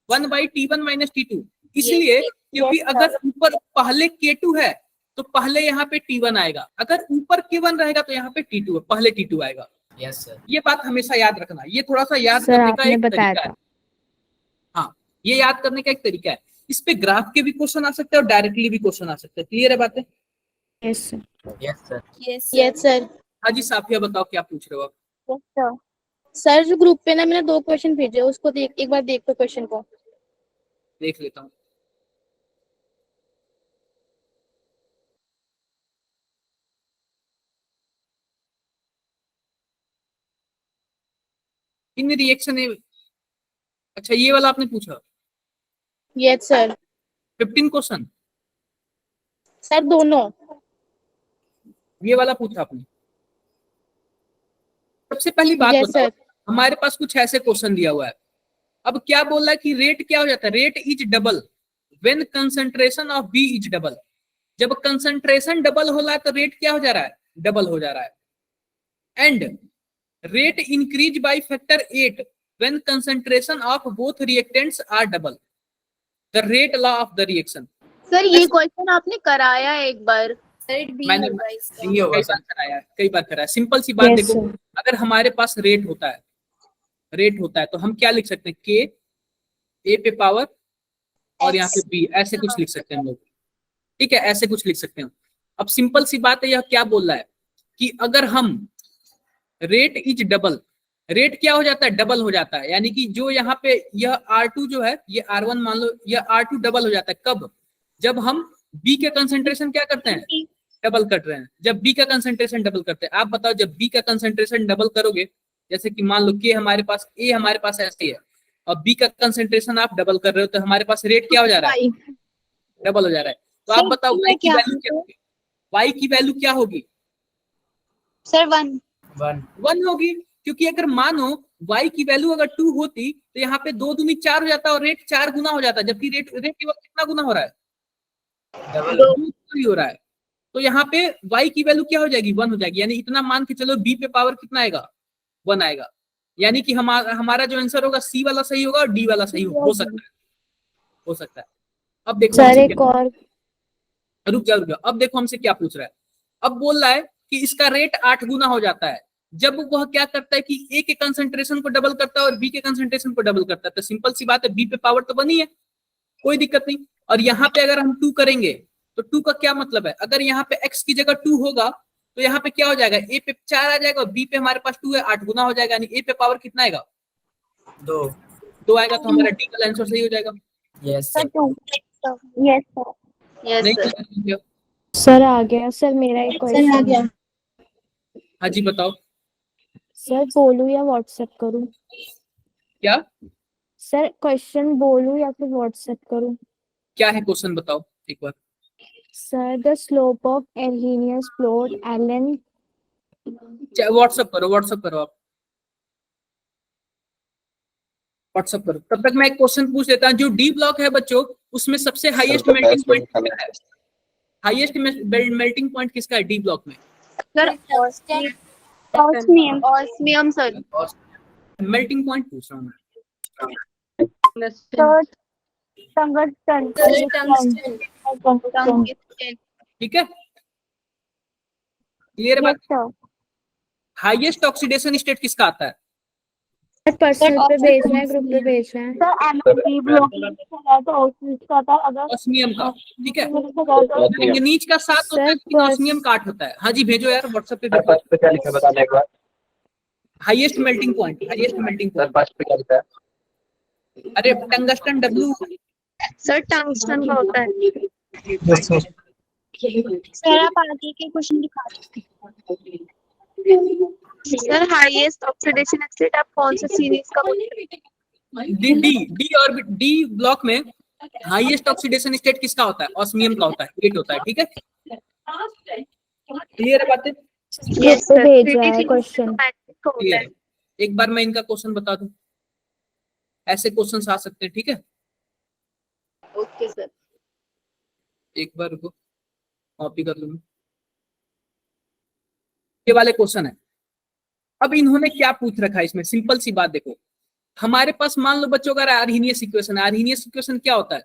1 by T1 minus T2। इसलिए क्योंकि अगर ऊपर पहले K2 है तो पहले यहाँ पे T1 आएगा, अगर ऊपर K1 रहेगा तो यहाँ पे T2 है, पहले T2 आएगा। यस सर, ये बात हमेशा याद रखना, ये थोड़ा सा याद सर करने का आपने एक बताया तरीका है। था। हाँ, ये याद करने का एक तरीका है। इस पे ग्राफ के भी क्वेश्चन आ सकते हैं और डायरेक्टली भी क्वेश्चन आ सकते हैं। क्लियर है बातें? यस सर yes sir हाँ जी, साफिया बताओ क्या पूछ रहे हो आप? सर जो ग्रुप पे ना मैंने 2 क्वेश्चन भेजे, उसको एक बार देखो क्वेश्चन को। देख लेता हूँ। इन रिएक्शन है, अच्छा ये वाला आपने पूछा? यस सर 15 क्वेश्चन सर दोनों। ये वाला पूछा आपने? सबसे पहली बात Yes, बताओ, sir. हमारे पास कुछ ऐसे क्वेश्चन दिया हुआ है। अब क्या बोल रहा है कि रेट क्या हो जाता है? Rate is double when concentration of B is double. जब कंसंट्रेशन डबल हो रहा है तो रेट क्या हो जा रहा है? डबल हो जा रहा है। And rate increase by factor 8 when concentration of both reactants are double. The rate law of the reaction. Sir ये क्वेश्चन आपने कराया है एक बार। सर it B मैंने होगा इसका। कई बार कराया है, कई बार कराया। सिंपल सी बात Yes, देखो, sir. अगर हमारे पास रेट होता है तो हम क्या लिख सकते हैं? के ए पे पावर और यहाँ पे बी, ऐसे कुछ लिख सकते हैं हम लोग, ठीक है, ऐसे कुछ लिख सकते हैं। अब सिंपल सी बात है, यह क्या बोल रहा है कि अगर हम रेट इज डबल, रेट क्या हो जाता है? डबल हो जाता है, यानी कि जो यहाँ पे यह R2 जो है ये R1 मान लो, यह R2 डबल हो जाता है। कब? जब हम B के कंसेंट्रेशन क्या करते हैं? डबल कर रहे हैं, जब बी का कंसंट्रेशन डबल करते हैं। आप बताओ जब बी का कंसंट्रेशन डबल करोगे, जैसे कि मान लो के हमारे पास, ए हमारे पास ऐसे ही है और बी का कंसंट्रेशन आप डबल कर रहे हो, तो हमारे पास रेट क्या हो जा रहा है, डबल हो जा रहा है। तो आप बताओ y की वैल्यू क्या होगी, y की वैल्यू क्या होगी? सर 1 1 होगी, क्योंकि अगर मानो y की वैल्यू अगर 2 होती तो यहाँ पे 2 दूनी 4 हो जाता और रेट 4 गुना हो जाता, जबकि रेट केवल कितना गुना हो रहा है, 2 ही हो रहा है। तो यहाँ पे y की वैल्यू क्या हो जाएगी, 1 हो जाएगी। यानी इतना मान के चलो b पे पावर कितना आएगा, 1 आएगा। यानी कि हमारा जो आंसर होगा सी वाला सही होगा और डी वाला सही हो सकता है, हो सकता है। अब देखो सर हमसे एक और रुक जाओ, अब देखो हमसे क्या पूछ रहा है। अब बोल रहा है कि इसका रेट 8 गुना हो जाता है जब वह क्या करता है कि ए के कंसंट्रेशन को डबल करता है और बी के कंसंट्रेशन को डबल करता है। तो सिंपल सी बात है, बी पे पावर तो बनी है, कोई दिक्कत नहीं। और यहाँ पे अगर हम 2 करेंगे तो 2 का क्या मतलब है, अगर यहाँ पे x की जगह 2 होगा तो यहाँ पे क्या हो जाएगा, ए पे 4 आ जाएगा और बी पे हमारे पास 2 है, 8 गुना हो जाएगा। यानी ए पे पावर कितना आएगा, 2 आएगा। तो हमारा डी का आंसर सही हो जाएगा। यस सर नहीं तो सर आ गया सर मेरा एक क्वेश्चन। हाँ जी बताओ सर बोलूं या व्हाट्सएप करूं? क्या सर क्वेश्चन बोलूं या फिर व्हाट्सएप करूं? क्या है क्वेश्चन बताओ एक बार। Sir the slope of Arrhenius plot ln WhatsApp करो आप, व्हाट्सएप करो। तब तक मैं एक क्वेश्चन पूछ लेता हूँ। जो डी ब्लॉक है बच्चों, उसमें सबसे हाईएस्ट मेल्टिंग पॉइंट किसका है, हाईएस्ट मेल्टिंग पॉइंट किसका है डी ब्लॉक में? Osmium sir. मेल्टिंग पॉइंट पूछ रहा हूँ मैं। ठीक है, क्लियर है बात? हाईएस्ट ऑक्सीडेशन स्टेट किसका आता है? पर्सनल पे भेज रहे हैं, ग्रुप पे भेज रहे हैं। ऑस्मियम का, ठीक है। मैंगनीज का 7 होता है लेकिन ऑस्मियम का 8 होता है। हाँ जी भेजो यार, व्हाट्सएप पे भेजो। Highest melting point, highest melting point. अरे टंगस्टन W सर टंगस्टन का होता है। Yes sir. सर आप आगे के क्वेश्चन दिखा सर। हाईएस्ट ऑक्सीडेशन स्टेट आप कौन सा सीरीज का बोल रहे हैं? डी और डी ब्लॉक में हाईएस्ट ऑक्सीडेशन स्टेट किसका होता है? ऑस्मियम का होता है, 8 होता है। ठीक है, क्लियर है बातें? यस सर भेज रहा है क्वेश्चन। क्लियर है। एक बार मैं इनका क्वेश्चन बता दूं, ऐसे क्वेश्चंस आ सकते हैं। ठीक है, ओके सर। एक बार रुको, कॉपी कर लूंगा। ये वाले क्वेश्चन है। अब इन्होंने क्या पूछ रखा है इसमें, सिंपल सी बात देखो। हमारे पास मान लो बच्चों का आर्हीनियस इक्वेशन है। आर्हीनियस इक्वेशन क्या होता है?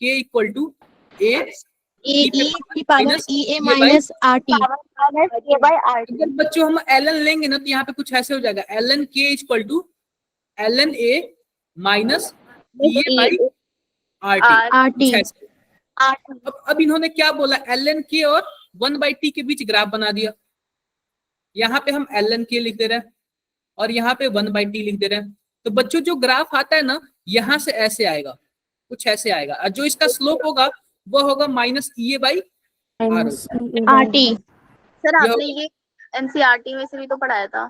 k इक्वल टू ए की पावर EA माइनस RT। अगर बच्चों हम ln लेंगे ना तो यहाँ पे कुछ ऐसे हो जाएगा, ln k equal to ln a minus EA by RT। अब इन्होंने क्या बोला, ln k और 1/t के बीच ग्राफ बना दिया। यहाँ पे हम ln k लिख दे रहे हैं और यहाँ पे 1/t लिख दे रहे हैं। तो बच्चों जो ग्राफ आता है ना, यहाँ से ऐसे आएगा, कुछ ऐसे आएगा। और जो इसका स्लोप होगा वो होगा minus EA by RT। Sir आपने ये NCERT में से भी तो पढ़ाया था।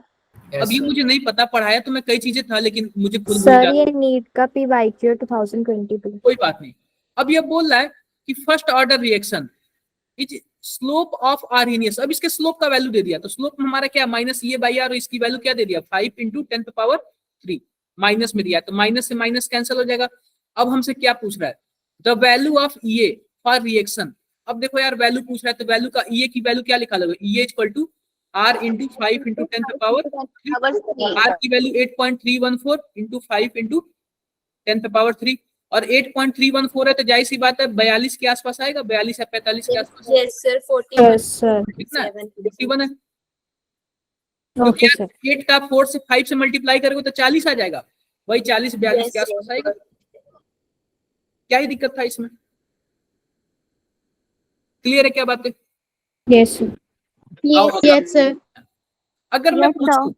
अब ये मुझे नहीं पता, पढ़ाया तो मैं कई चीजें था लेकिन मुझे खुद भूल सर जाता। ये नीट का PYQ 2022। कोई बात नहीं। अब ये बोल रहा है कि first order reaction is slope of Arrhenius. अब इसके स्लोप का वैल्यू दे दिया, तो स्लोप हमारा क्या, माइनस EA बाई R। इसकी वैल्यू क्या दे दिया, 5 × 10⁻³ माइनस में दिया, तो माइनस से माइनस कैंसिल हो जाएगा। अब हमसे क्या पूछ रहा है, the value of EA for reaction. अब देखो यार वैल्यू पूछ रहा है, तो वैल्यू का EA की वैल्यू क्या लिखा लोगे, EA equal to R × 5 × 10⁻³ R की वैल्यू 8.314 × 5 × 10⁻³ और 8.314 है तो जाहिर सी बात है 42 के आसपास आएगा, 42 या 45 के आसपास। Yes sir 40। Yes sir. कितना है, 51 है। Okay sir. 8 का 4 से 5 से मल्टीप्लाई करोगे तो 40 आ जाएगा, वही 40-42 के आसपास आएगा। क्या ही दिक्कत था इसमें, क्लियर है क्या बातें? Yes yes sir. अगर मैं पूछूं,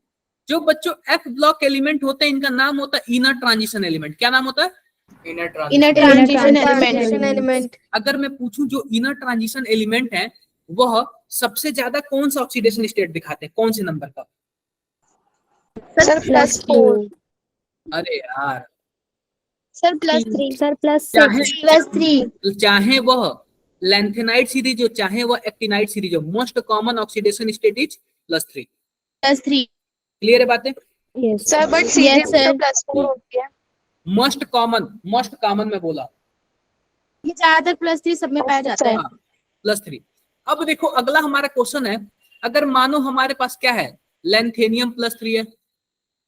जो बच्चों F ब्लॉक एलिमेंट होते हैं इनका नाम होता है इनर ट्रांजिशन एलिमेंट। क्या नाम होता है? Inner transition element. अगर मैं पूछूं जो इनर ट्रांजिशन एलिमेंट है वह सबसे ज्यादा कौन सा ऑक्सीडेशन स्टेट दिखाते हैं, कौन से नंबर का? सर +4। अरे यार, सर +3। सर चाहे +3। चाहे वह लैंथेनाइट सीरीज हो, चाहे वह एक्टिनाइट सीरीज हो, most common oxidation state is +3। +3। Clear है बातें? Yes sir but Yes, CGM sir. तो +4 होती है। मोस्ट कॉमन में बोला। ये ज्यादातर +3 सब में पाया जाता है। हाँ, +3। अब देखो अगला हमारा क्वेश्चन है, अगर मानो हमारे पास क्या है, लैंथेनियम +3 है,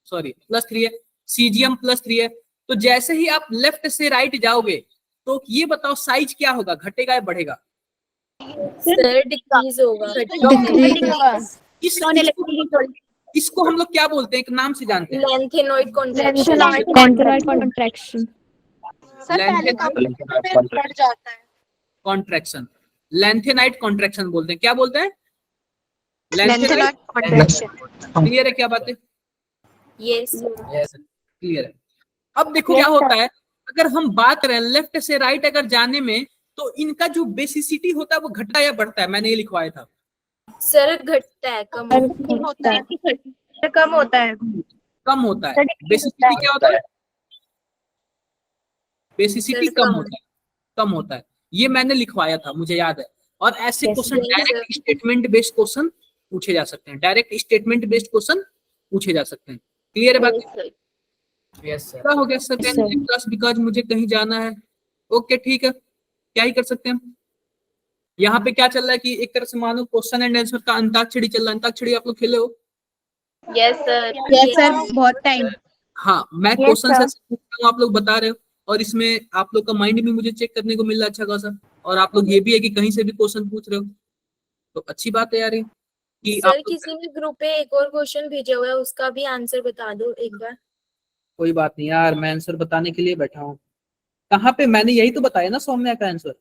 सॉरी +3 है, सीजियम +3 है, तो जैसे ही आप लेफ्ट से राइट जाओगे तो ये बताओ साइज क्या होगा, घटेगा या बढ़ेगा? सर डिक्रीज होगा। इसको हम लोग क्या बोलते हैं, एक नाम से जानते हैं? Lanthanoid contraction. कॉन्ट्रैक्शन। सर पहले कम होता है, फिर बढ़ जाता है। कॉन्ट्रैक्शन, लैंथेनाइट कॉन्ट्रैक्शन बोलते हैं। क्या बोलते हैं? Lanthanoid contraction. क्लियर है क्या बातें? यस क्लियर है। अब देखो क्या होता है, अगर हम बात करें लेफ्ट से राइट अगर जाने में, तो इनका जो बेसिसिटी होता है वो घटता या बढ़ता है? मैंने ये लिखवाया था। सर घटता है, कम होता है। कम होता है। कम होता है। बेसिसिटी क्या होता है? बेसिसिटी सर, कम कम। होता है, कम होता है। ये मैंने लिखवाया था, मुझे याद है। और ऐसे question yes, direct statement based question पूछे जा सकते हैं, डायरेक्ट स्टेटमेंट बेस्ड क्वेश्चन पूछे जा सकते हैं। क्लियर है बात? Yes sir. क्या हो गया sir, can you class because मुझे कहीं जाना है। ओके ठीक है, क्या ही कर सकते हैं हम। यहाँ पे क्या चल रहा है कि एक तरह से मानो क्वेश्चन एंड आंसर का अंताक्षरी चल रहा है। अंताक्षरी आप लोग खेले हो? यस सर, बहुत टाइम। हाँ, मैं क्वेश्चन से पूछता हूँ, आप लोग बता रहे हो, और इसमें आप लोग का माइंड भी मुझे चेक करने को मिल रहा है अच्छा खासा। और आप लोग ये भी है कि कहीं से भी क्वेश्चन पूछ रहे हो, तो अच्छी बात है यार ये कि आप सर लोग। किसी ने ग्रुप पे एक और क्वेश्चन भेजा हुआ है, उसका भी आंसर बता दो एक बार। कोई बात नहीं यार, मैं आंसर बताने के लिए बैठा हूँ। कहाँ पे? मैंने यही तो बताया ना, सौम्या का आंसर।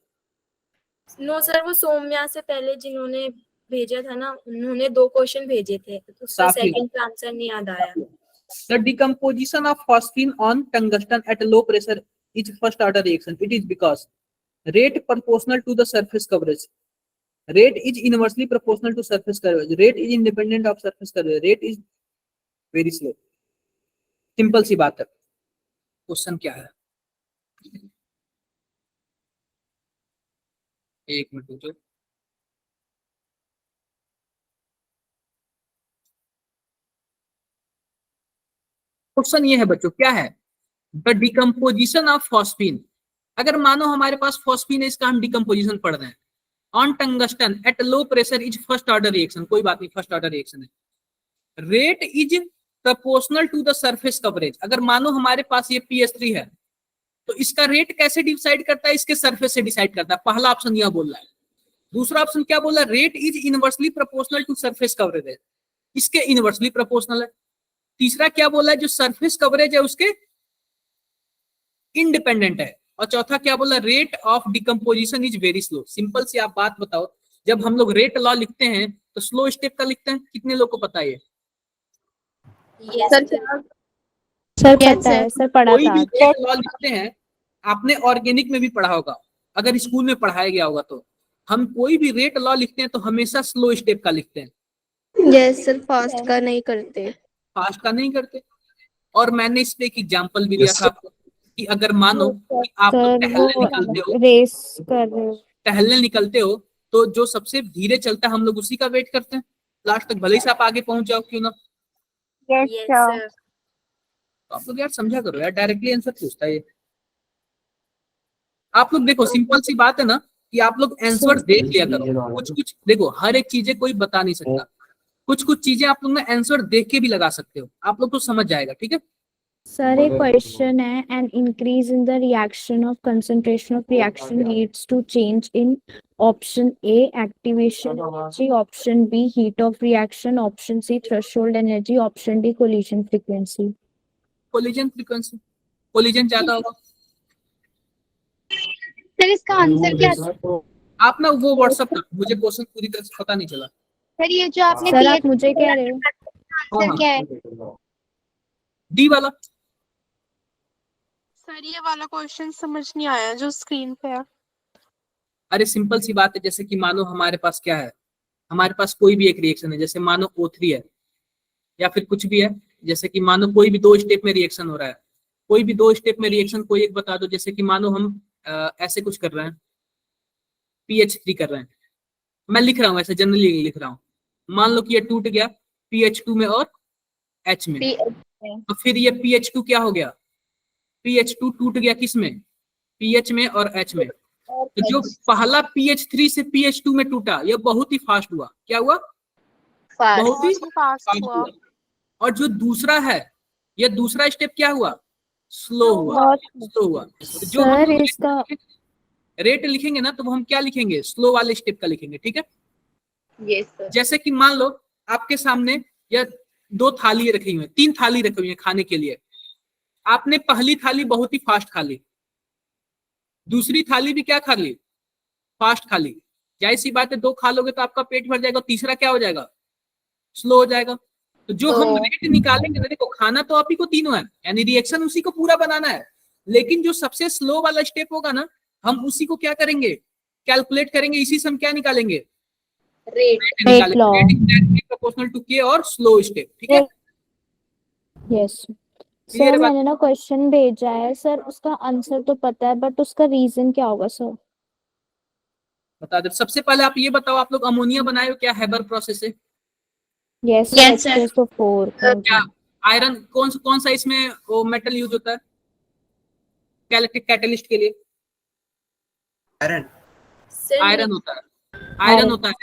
नो सर, वो सौम्या से पहले जिन्होंने भेजा था ना, उन्होंने 2 क्वेश्चन भेजे थे, तो उसका साफी। सेकंड का आंसर नहीं याद आया। The decomposition of phosphine on tungsten at a low pressure is first order reaction. It is because rate proportional to the surface coverage. Rate is inversely proportional to surface coverage. Rate is independent of surface coverage. Rate is very slow. Simple सी बात है। Question क्या है, एक minute रुको। Question ये है बच्चों, क्या है? The decomposition of phosphine. अगर मानो हमारे पास फॉस्फीन है, इसका हम डिकम्पोजिशन पढ़ रहे हैं on tungsten at low pressure is first order reaction. कोई बात नहीं, फर्स्ट ऑर्डर रिएक्शन है। Rate is proportional to the surface coverage. अगर मानो हमारे पास ये PS3 है, तो इसका रेट कैसे डिसाइड करता है? इसके सरफेस से डिसाइड करता है। पहला ऑप्शन यह बोल रहा है। दूसरा ऑप्शन क्या बोल रहा है? Rate is inversely proportional to surface coverage है, इसके इनवर्सली प्रोपोर्शनल है। तीसरा क्या बोला है? जो सरफेस कवरेज है उसके इंडिपेंडेंट है। और चौथा क्या बोला? Rate of decomposition is very slow. Simple सी आप बात बताओ, जब हम लोग रेट लॉ लिखते हैं तो स्लो स्टेप का लिखते हैं, कितने लोग को पता है? सर पता है, सर पढ़ा कोई था। भी रेट लॉ लिखते हैं, आपने ऑर्गेनिक में भी पढ़ा होगा, अगर स्कूल में पढ़ाया गया होगा, तो हम कोई भी रेट लॉ लिखते हैं तो हमेशा स्लो स्टेप का लिखते हैं। यस सर, फास्ट का नहीं करते। फास्ट का नहीं करते। और मैंने इस पे एक एग्जांपल भी दिया था आपको कि अगर मानो कि आप लोग रेस कर रहे हो, टहलने निकलते हो, तो जो सबसे धीरे चलता है हम लोग उसी का वेट करते हैं लास्ट तक, भले ही से आप आगे पहुंच जाओ क्यों ना। Yes sir. तो आप लोग यार समझा करो यार, डायरेक्टली आंसर पूछता है ये। आप लोग देखो, सिंपल सी बात है ना कि आप लोग आंसर देख लिया करो। कुछ कुछ देखो, हर एक चीजें कोई बता नहीं सकता, कुछ कुछ चीजें आप लोग ना आंसर देख के भी लगा सकते हो, आप लोग तो समझ जाएगा। ठीक है सर एक क्वेश्चन है, an increase in the reaction of concentration of reaction leads to change in option A activation energy, option B heat of reaction, option C threshold energy, option D collision frequency. Collision frequency, collision ज्यादा होगा। Sir इसका answer क्या है? आप ना वो WhatsApp कर, मुझे क्वेश्चन पूरी तरह से पता नहीं चला। सर ये जो आपने सर आप मुझे कह रहे हो? आंसर क्या है? डी वाला। सर ये वाला क्वेश्चन समझ नहीं आया जो स्क्रीन पे है। अरे सिंपल सी बात है, जैसे कि मानो हमारे पास क्या है, हमारे पास कोई भी एक रिएक्शन है, जैसे मानो O3 है या फिर कुछ भी है, जैसे कि मानो कोई भी 2 स्टेप में रिएक्शन हो रहा है, कोई भी 2 स्टेप में रिएक्शन कोई एक बता दो। जैसे कि मानो हम ऐसे कुछ कर रहे हैं, PH3 कर रहे हैं, मैं लिख रहा हूँ ऐसे जनरली लिख रहा हूँ, मान लो कि ये टूट गया PH2 में और H में, तो फिर ये PH2 क्या हो गया, PH2 टूट गया किस में, PH में और H में। तो जो पहला PH3 से PH2 में टूटा ये बहुत ही फास्ट हुआ, क्या हुआ, बहुत ही फास्ट हुआ। और जो दूसरा है, ये दूसरा स्टेप क्या हुआ, स्लो हुआ, स्लो हुआ। तो जो हम सर इसका रेट लिखेंगे ना, तो वो हम क्या लिखेंगे, स्लो वाले स्टेप का लिखेंगे, ठीक है। Yes sir. जैसे कि मान लो आपके सामने या 2 थाली रखी हुई है, 3 थाली रखी हुई है खाने के लिए, आपने पहली थाली बहुत ही फास्ट खा ली, दूसरी थाली भी क्या खा ली, फास्ट खा ली। जाहिर सी बात है 2 खा लोगे तो आपका पेट भर जाएगा, तीसरा क्या हो जाएगा, स्लो हो जाएगा। तो जो हम रेट निकालेंगे ना, देखो खाना तो आप ही को तीनों है, यानी रिएक्शन उसी को पूरा बनाना है, लेकिन जो सबसे स्लो वाला स्टेप होगा ना, हम उसी को क्या करेंगे, कैलकुलेट करेंगे, इसी से हम क्या निकालेंगे, रेट law. निकालेंगे, प्रोपोर्शनल टू के और स्लो स्टेप, ठीक है। यस Clear सर, बात? मैंने ना क्वेश्चन भेजा है सर, उसका आंसर तो पता है बट उसका रीजन क्या होगा सर? बता दो। सबसे पहले आप ये बताओ, आप लोग अमोनिया बनाए हो क्या, हैबर प्रोसेस है yes Yes, sir, sir. H2SO4 क्या, आयरन कौन सा इसमें वो मेटल यूज होता है कैटलिस्ट के लिए, आयरन होता है, आयरन होता है,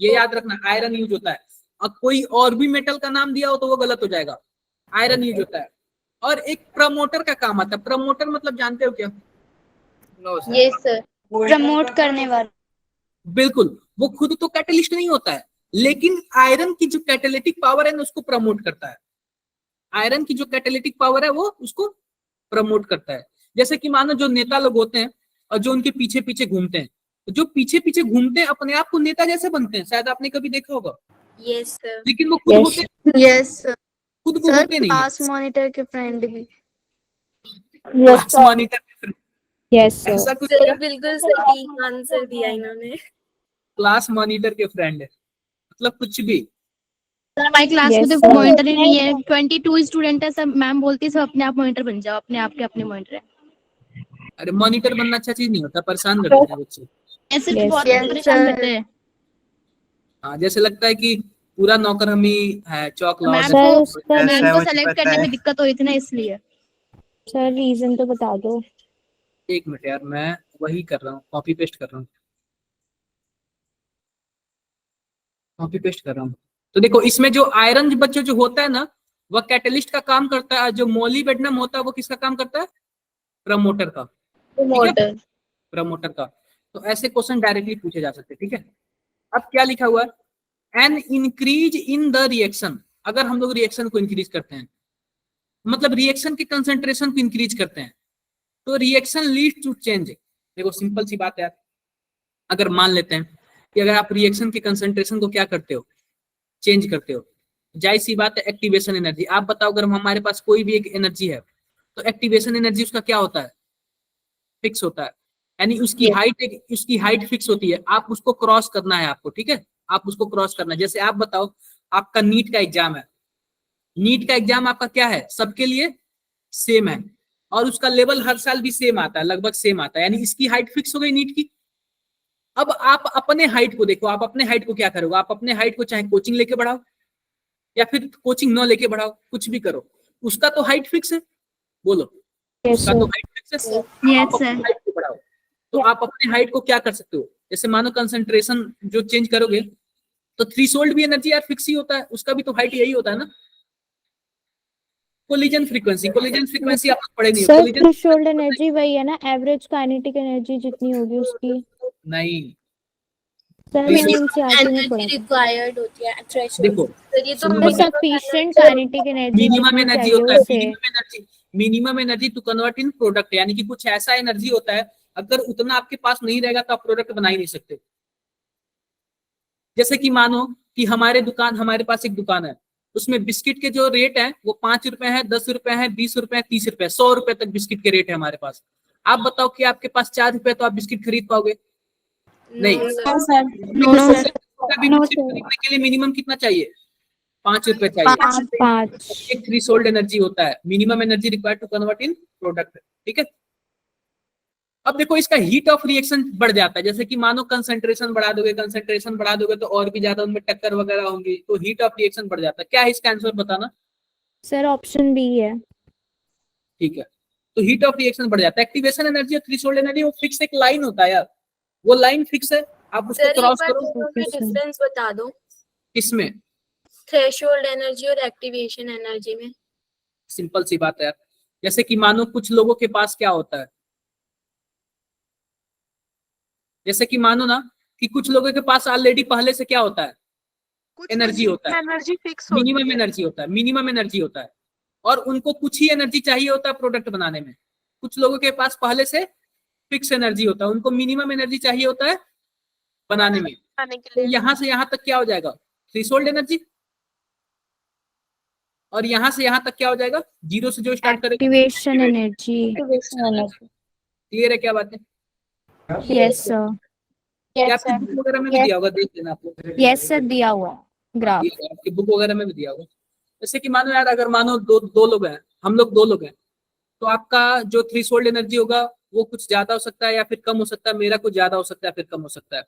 ये याद रखना, आयरन यूज होता है। और कोई और भी मेटल का नाम दिया हो तो वो गलत हो जाएगा, आयरन यूज होता है। और एक प्रमोटर का काम आता है, प्रमोटर मतलब जानते हो क्या, यस सर। प्रमोट करने वाला। बिल्कुल, वो खुद तो कैटलिस्ट नहीं होता है, लेकिन आयरन की जो कैटेलिटिक पावर है ना उसको प्रमोट करता है, आयरन की जो कैटेलिटिक पावर है वो उसको प्रमोट करता है। जैसे कि मानो जो नेता लोग होते हैं और जो उनके पीछे पीछे घूमते हैं, तो जो पीछे पीछे घूमते हैं अपने आप को नेता जैसे बनते हैं, शायद आपने कभी देखा होगा, यस सर। लेकिन वो खुद Yes. होते, यस सर। खुद वो होते नहीं क्लास मॉनिटर के फ्रेंड भी। Class monitor, yes sir. ऐसा कुछ सर बिल्कुल सही आंसर दिया इन्होंने। क्लास मॉनिटर के फ्रेंड है, मतलब कुछ भी। सर हमारी क्लास में Yes, तो sir. मॉनिटर ही नहीं है, 22 स्टूडेंट है, सब मैम बोलती है सब अपने आप मॉनिटर बन जाओ, अपने आप के अपने मॉनिटर है। अरे मॉनिटर बनना अच्छा चीज नहीं होता, परेशान कर देते हैं बच्चे। ऐसे Yes, बहुत yes, परेशान sir. करते हैं हाँ, जैसे लगता है कि पूरा नौकर हम ही है, चौक मैम लॉस सर को, उसका मैम को सेलेक्ट करने में दिक्कत हुई थी ना इसलिए। सर रीजन तो बता दो। एक मिनट यार, मैं वही कर रहा हूँ, कॉपी पेस्ट कर रहा हूँ, कॉपी पेस्ट कर रहा हूँ। तो देखो इसमें जो आयरन बच्चे जो होता है ना, वह कैटलिस्ट का काम करता है, जो मोलिबेडनम होता है वो किसका काम करता है, प्रमोटर का, ठीक है, प्रमोटर का। तो ऐसे क्वेश्चन डायरेक्टली पूछे जा सकते हैं, ठीक है। अब क्या लिखा हुआ है, an increase in the reaction, अगर हम लोग रिएक्शन को इंक्रीज करते हैं, मतलब रिएक्शन के कंसेंट्रेशन को इंक्रीज करते हैं, तो रिएक्शन लीड टू चेंज। देखो सिंपल सी बात है, अगर मान लेते हैं कि अगर आप रिएक्शन के कंसेंट्रेशन को क्या करते हो, चेंज करते हो, जाहिर सी बात है एक्टिवेशन एनर्जी। आप बताओ अगर हमारे पास कोई भी एक एनर्जी है, तो एक्टिवेशन एनर्जी उसका क्या होता है, फिक्स होता है, यानी उसकी हाइट फिक्स होती है, आप उसको क्रॉस करना है आपको, ठीक है, आप उसको क्रॉस करना है। जैसे आप बताओ आपका नीट का एग्जाम है, नीट का एग्जाम आपका क्या है, सबके लिए सेम है, और उसका लेवल हर साल भी सेम आता है, लगभग सेम आता है, यानी इसकी हाइट फिक्स हो गई नीट की। अब आप अपने हाइट को देखो, आप अपने हाइट को क्या करोगे, आप अपने हाइट को चाहे कोचिंग लेके बढ़ाओ या फिर कोचिंग न लेके बढ़ाओ, कुछ भी करो, उसका तो हाइट फिक्स है, बोलो, Yes, उसका sir. तो हाइट फिक्स है। Yes, आप अपनी sir. हाइट को बढ़ाओ, तो आप अपने हाइट को क्या कर सकते हो, जैसे मानो कंसंट्रेशन जो चेंज करोगे, तो थ्रीशोल्ड भी एनर्जी यार फिक्स ही होता है, उसका भी तो हाइट यही होता है ना। कोलिजन फ्रीक्वेंसी आप पढ़े नहीं हो, सर कोलिजन थ्रेशोल्ड एनर्जी वही है ना, एवरेज काइनेटिक एनर्जी जितनी होगी उसकी। नहीं, सर मैंने एनसीईआरटी में पढ़ा था। रिक्वायर्ड होती है थ्रेशोल्ड। देखो सर ये तो सर हमें सफिशिएंट काइनेटिक एनर्जी मिनिमम जितनी एनर्जी चाहिए होता है, उससे। Minimum energy to convert in product, यानी कि कुछ ऐसा एनर्जी होता है, अगर उतना आपके पास नहीं रहेगा तो आप प्रोडक्ट बना ही नहीं सकते। जैसे कि मानो कि हमारे पास एक दुकान है, उसमें बिस्किट के जो रेट है वो 5 रुपए है, 10 रुपए है, 20 रुपए है, 30 रुपए, 100 रुपए तक बिस्किट के रेट है हमारे पास। आप बताओ कि आपके पास 4 रुपए तो आप बिस्किट खरीद पाओगे, नहीं No, sir. खरीदने के लिए मिनिमम कितना चाहिए? 5 रुपए चाहिए। 5 एक थ्रेशोल्ड एनर्जी होता है, minimum energy required to convert in product, ठीक है। अब देखो इसका हीट ऑफ रिएक्शन बढ़ जाता है, जैसे कि मानो कंसंट्रेशन बढ़ा दोगे तो और भी ज्यादा उनमें टक्कर वगैरह होंगी, तो हीट ऑफ रिएक्शन बढ़ जाता है। क्या है इसका आंसर बताना? सर ऑप्शन बी है। ठीक है, तो हीट ऑफ रिएक्शन बढ़ जाता है। एक्टिवेशन एनर्जी और थ्रेशोल्ड एनर्जी वो फिक्स एक लाइन होता है यार, वो लाइन फिक्स है, आप उसको सर एक क्रॉस बार करो। दोनों में डिफरेंस बता दो, इसमें थ्रेशोल्ड एनर्जी और एक्टिवेशन एनर्जी में। सिंपल सी बात है यार, जैसे कि मानो कुछ लोगों के पास क्या होता है, जैसे कि मानो ना कि कुछ लोगों के पास ऑलरेडी पहले से क्या होता है, एनर्जी होता है, एनर्जी फिक्स होती मिनिमम है। एनर्जी होता है, मिनिमम एनर्जी होता है, और उनको कुछ ही एनर्जी चाहिए होता है प्रोडक्ट बनाने में। कुछ लोगों के पास पहले से फिक्स एनर्जी होता है, उनको मिनिमम एनर्जी चाहिए होता है बनाने में। खाने के तो लिए यहाँ से यहाँ तक क्या हो जाएगा, थ्रेशोल्ड एनर्जी, और यहाँ से यहाँ तक क्या हो जाएगा, जीरो से जो स्टार्ट करेगा एक्टिवेशन एनर्जी। क्लियर है क्या बात है? Yes sir. क्या आपकी बुक वगैरह में भी दिया होगा, देख लेना आप लोग। यस सर, दिया हुआ है ग्राफ। आपकी बुक वगैरह में भी दिया होगा। जैसे कि मानो यार, अगर मानो दो लोग हैं, हम लोग 2 लोग हैं, तो आपका जो थ्रेशोल्ड एनर्जी होगा वो कुछ ज्यादा हो सकता है या फिर कम हो सकता है, मेरा कुछ ज्यादा हो सकता है फिर कम हो सकता है।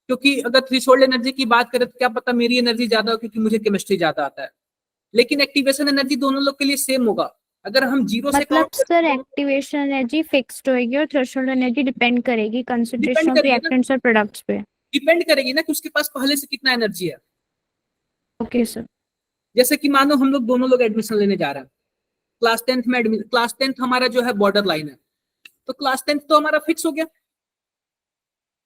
क्योंकि अगर थ्रेशोल्ड एनर्जी की बात करें तो क्या पता मेरी एनर्जी ज्यादा हो, क्योंकि मुझे केमिस्ट्री ज्यादा आता है। लेकिन एक्टिवेशन एनर्जी दोनों लोग के लिए सेम होगा। अगर हम जीरो से मतलब सर एक्टिवेशन एनर्जी फिक्स्ड होएगी और थ्रेशोल्ड एनर्जी डिपेंड करेगी कंसंट्रेशन ऑफ करेगी ना। रिएक्टेंट्स और प्रोडक्ट्स पे। डिपेंड करेगी ना कि उसके पास पहले से कितना एनर्जी है। Okay sir. जैसे कि मानो हम लोग दोनों लोग एडमिशन लेने जा रहे हैं, क्लास 10th में क्लास 10th हमारा जो है बॉर्डर लाइन है, तो क्लास 10th तो हमारा फिक्स हो गया।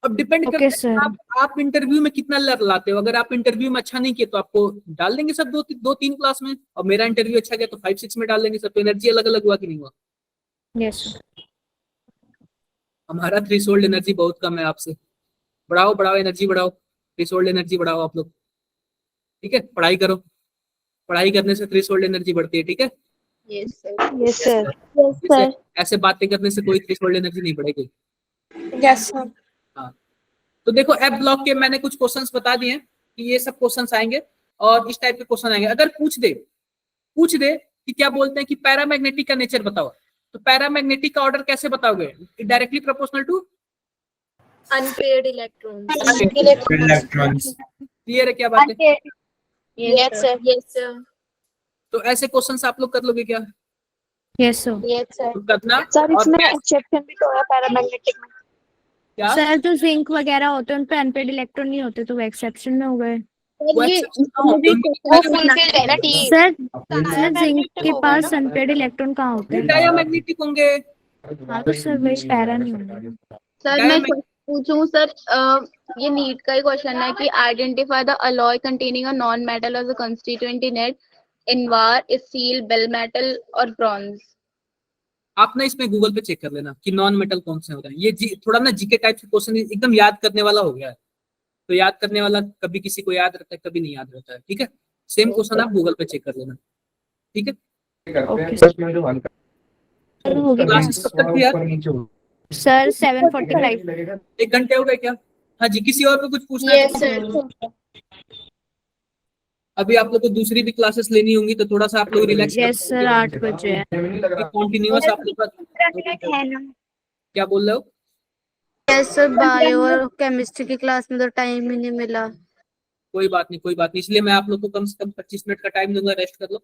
अब डिपेंड ओके करता सर। है आप इंटरव्यू में कितना लाते हो। अगर आप इंटरव्यू में अच्छा नहीं किए तो आपको डाल देंगे सब 2-3 क्लास में, और मेरा इंटरव्यू अच्छा गया तो 5-6 में डाल देंगे सब। तो एनर्जी अलग अलग हुआ कि नहीं हुआ? Yes sir. हमारा थ्रेशोल्ड एनर्जी बहुत कम है आपसे। बढ़ाओ एनर्जी बढ़ाओ, थ्रेशोल्ड एनर्जी बढ़ाओ आप लोग, ठीक है। पढ़ाई करो, पढ़ाई करने से थ्रेशोल्ड एनर्जी बढ़ती है, ठीक है। Yes sir. ऐसे बातें करने से कोई थ्रेशोल्ड एनर्जी नहीं बढ़ेगी। Yes sir. हाँ, तो देखो एफ ब्लॉक के मैंने कुछ क्वेश्चंस बता दिए कि ये सब क्वेश्चंस आएंगे और इस टाइप के क्वेश्चन आएंगे। अगर पूछ दे कि क्या बोलते हैं कि पैरामैग्नेटिक का नेचर बताओ, तो पैरामैग्नेटिक का ऑर्डर कैसे बताओगे? Directly proportional to unpaired electrons. Clear है क्या बात है? Yes sir. Yes sir. तो ऐसे क्वेश्चंस आप लोग कर लोगे क्या? Yes sir. Yes sir. तो करना। सर और इसमें एक्सेप्शन भी तो है पैरामैग्नेटिक में। क्या सर जो जिंक वगैरह होते हैं उन पे अनपेड इलेक्ट्रॉन नहीं होते, तो वो एक्सेप्शन में हो गए। वो exception कहाँ होते हैं? वो फुलफिल्ड है ना टी। सर जिंक के पास अनपेड इलेक्ट्रॉन कहाँ होते हैं? डायमैग्नेटिक होंगे। हाँ तो सर वही पैरा नहीं होंगे। सर मैं पूछूं सर, ये नीट का ही क्वेश्चन है कि identify the alloy containing a non metal as a constituent in it, invar, steel, bell metal और ब्रॉन्ज। आप ना इसमें गूगल पे चेक कर लेना कि नॉन मेटल कौन से होते हैं। ये थोड़ा ना जीके टाइप से क्वेश्चन एकदम याद करने वाला हो गया है, तो याद करने वाला कभी किसी को याद रहता है कभी नहीं याद रहता है, ठीक है। सेम क्वेश्चन आप गूगल पे चेक कर लेना, ठीक है। क्लासेस कब तक थी यार? सर 7:45। 1 घंटे हो गए क्या? हाँ जी, किसी और को कुछ पूछना है? Yes sir. अभी आप लोग को दूसरी भी क्लासेस लेनी होंगी तो थोड़ा सा आप लोग रिलैक्स। यस सर 8 बजे है। कंटिन्यूअस आप लोग क्या बोल रहे हो? यस सर, बायो और केमिस्ट्री की क्लास में तो टाइम ही नहीं मिला। कोई बात नहीं, इसलिए मैं आप लोग को कम से कम 25 मिनट का टाइम दूंगा, रेस्ट कर लो।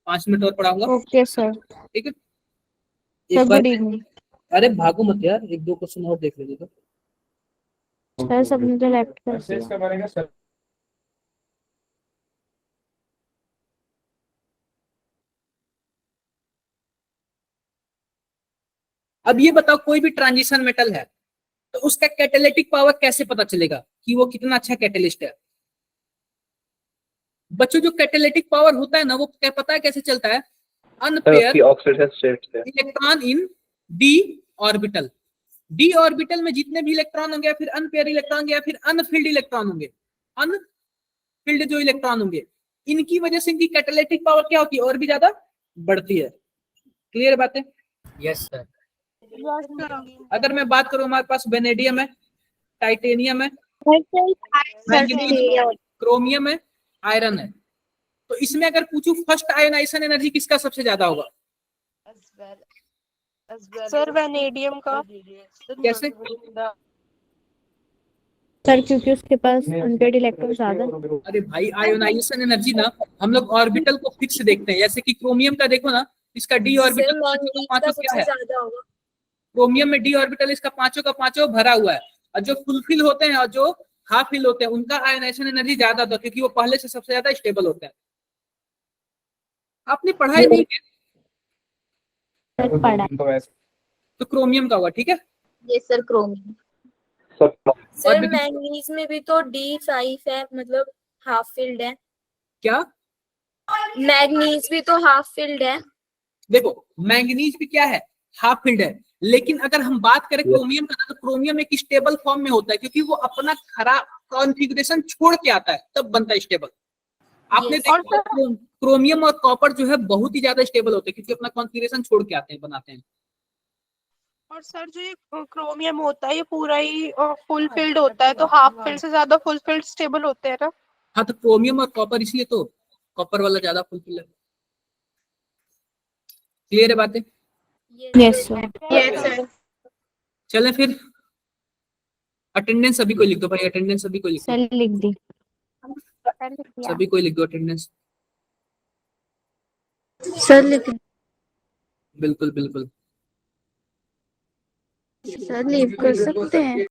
5 मिनट और पढ़ाऊंगा, ओके सर। ठीक है। सर एक बार गुड इवनिंग। अरे भागो मत यार, 1-2 क्वेश्चन और देख लीजिए। सर सबने तो लेफ्ट कर दिया। अब ये बताओ, कोई भी ट्रांजिशन मेटल है तो उसका कैटालिटिक पावर कैसे पता चलेगा कि वो कितना अच्छा कैटेलिस्ट है? बच्चों, जो कैटालिटिक पावर होता है ना, वो क्या पता है कैसे चलता है? Unpaired electron in D orbital. D orbital में जितने भी इलेक्ट्रॉन होंगे, या फिर अनपेयर इलेक्ट्रॉन, या फिर अनफिल्ड इलेक्ट्रॉन होंगे, अनफिल्ड जो इलेक्ट्रॉन होंगे, इनकी वजह से इनकी कैटालिटिक पावर क्या होती है? और भी ज्यादा बढ़ती है। क्लियर बात है? Yes sir. अगर मैं बात करूं, हमारे पास वेनेडियम है, टाइटेनियम है, मैंगनीज है, क्रोमियम है, आयरन है। तो इसमें अगर पूछूं फर्स्ट आयोनाइजेशन एनर्जी किसका सबसे ज्यादा होगा? सर वेनेडियम का। कैसे? सर क्योंकि उसके पास 100 इलेक्ट्रॉन ज्यादा है। अरे भाई आयोनाइजेशन एनर्जी ना हम लोग ऑर्बिटल को फिक्स देखते हैं, जैसे कि क्रोमियम का देखो ना, इसका डी सर ऑर्बिटल मैंगनीज का पांचों क्या सबसे है? ज्यादा होगा। क्रोमियम में डी ऑर्बिटल इसका पांचों का पांचों भरा हुआ है, और जो फुलफिल होते हैं और जो हाफ फिल होते हैं उनका आयोनाइजेशन एनर्जी ज्यादा होता है, क्योंकि वो पहले से सबसे ज्यादा स्टेबल होते हैं। आपने पढ़ाई नहीं है सर पढ़ा। तो क्रोमियम का होगा, ठीक है। ये सर क्रोमियम। सर भी- मैंगनीज में भी तो D5 है, मतलब हाफ फिल्ड है। क्या? मैंगनीज भी तो हाफ फिल्ड है। देखो मैंगनीज भी क्या है, हाफ फिल्ड है, लेकिन अगर हम बात करें क्रोमियम का तो क्रोमियम एक स्टेबल फॉर्म में होता है, क्योंकि वो अपना खराब कॉन्फ़िगरेशन छोड़ के आता है तब बनता है स्टेबल। आपने Yes. देखा क्रोमियम और कॉपर जो है बहुत ही ज्यादा स्टेबल होते हैं, क्योंकि अपना कॉन्फ़िगरेशन छोड़ के आते हैं, बनाते हैं। और सर जो ये क्रोमियम होता है ये पूरा ही फुल फिल्ड होता है, तो हाफ फिल्ड से ज्यादा फुल फिल्ड स्टेबल होते हैं ना। हाँ तो क्रोमियम और कॉपर, इसलिए तो कॉपर वाला ज्यादा फुलफिल है। क्लियर है बातें? Yes sir. Yes sir. चलें फिर, अटेंडेंस सभी को लिख दो भाई, अटेंडेंस सभी को लिख दो, सर लिख दी। सभी को लिख दो अटेंडेंस। सर लिख बिल्कुल बिल्कुल। सर लीव कर सकते हैं।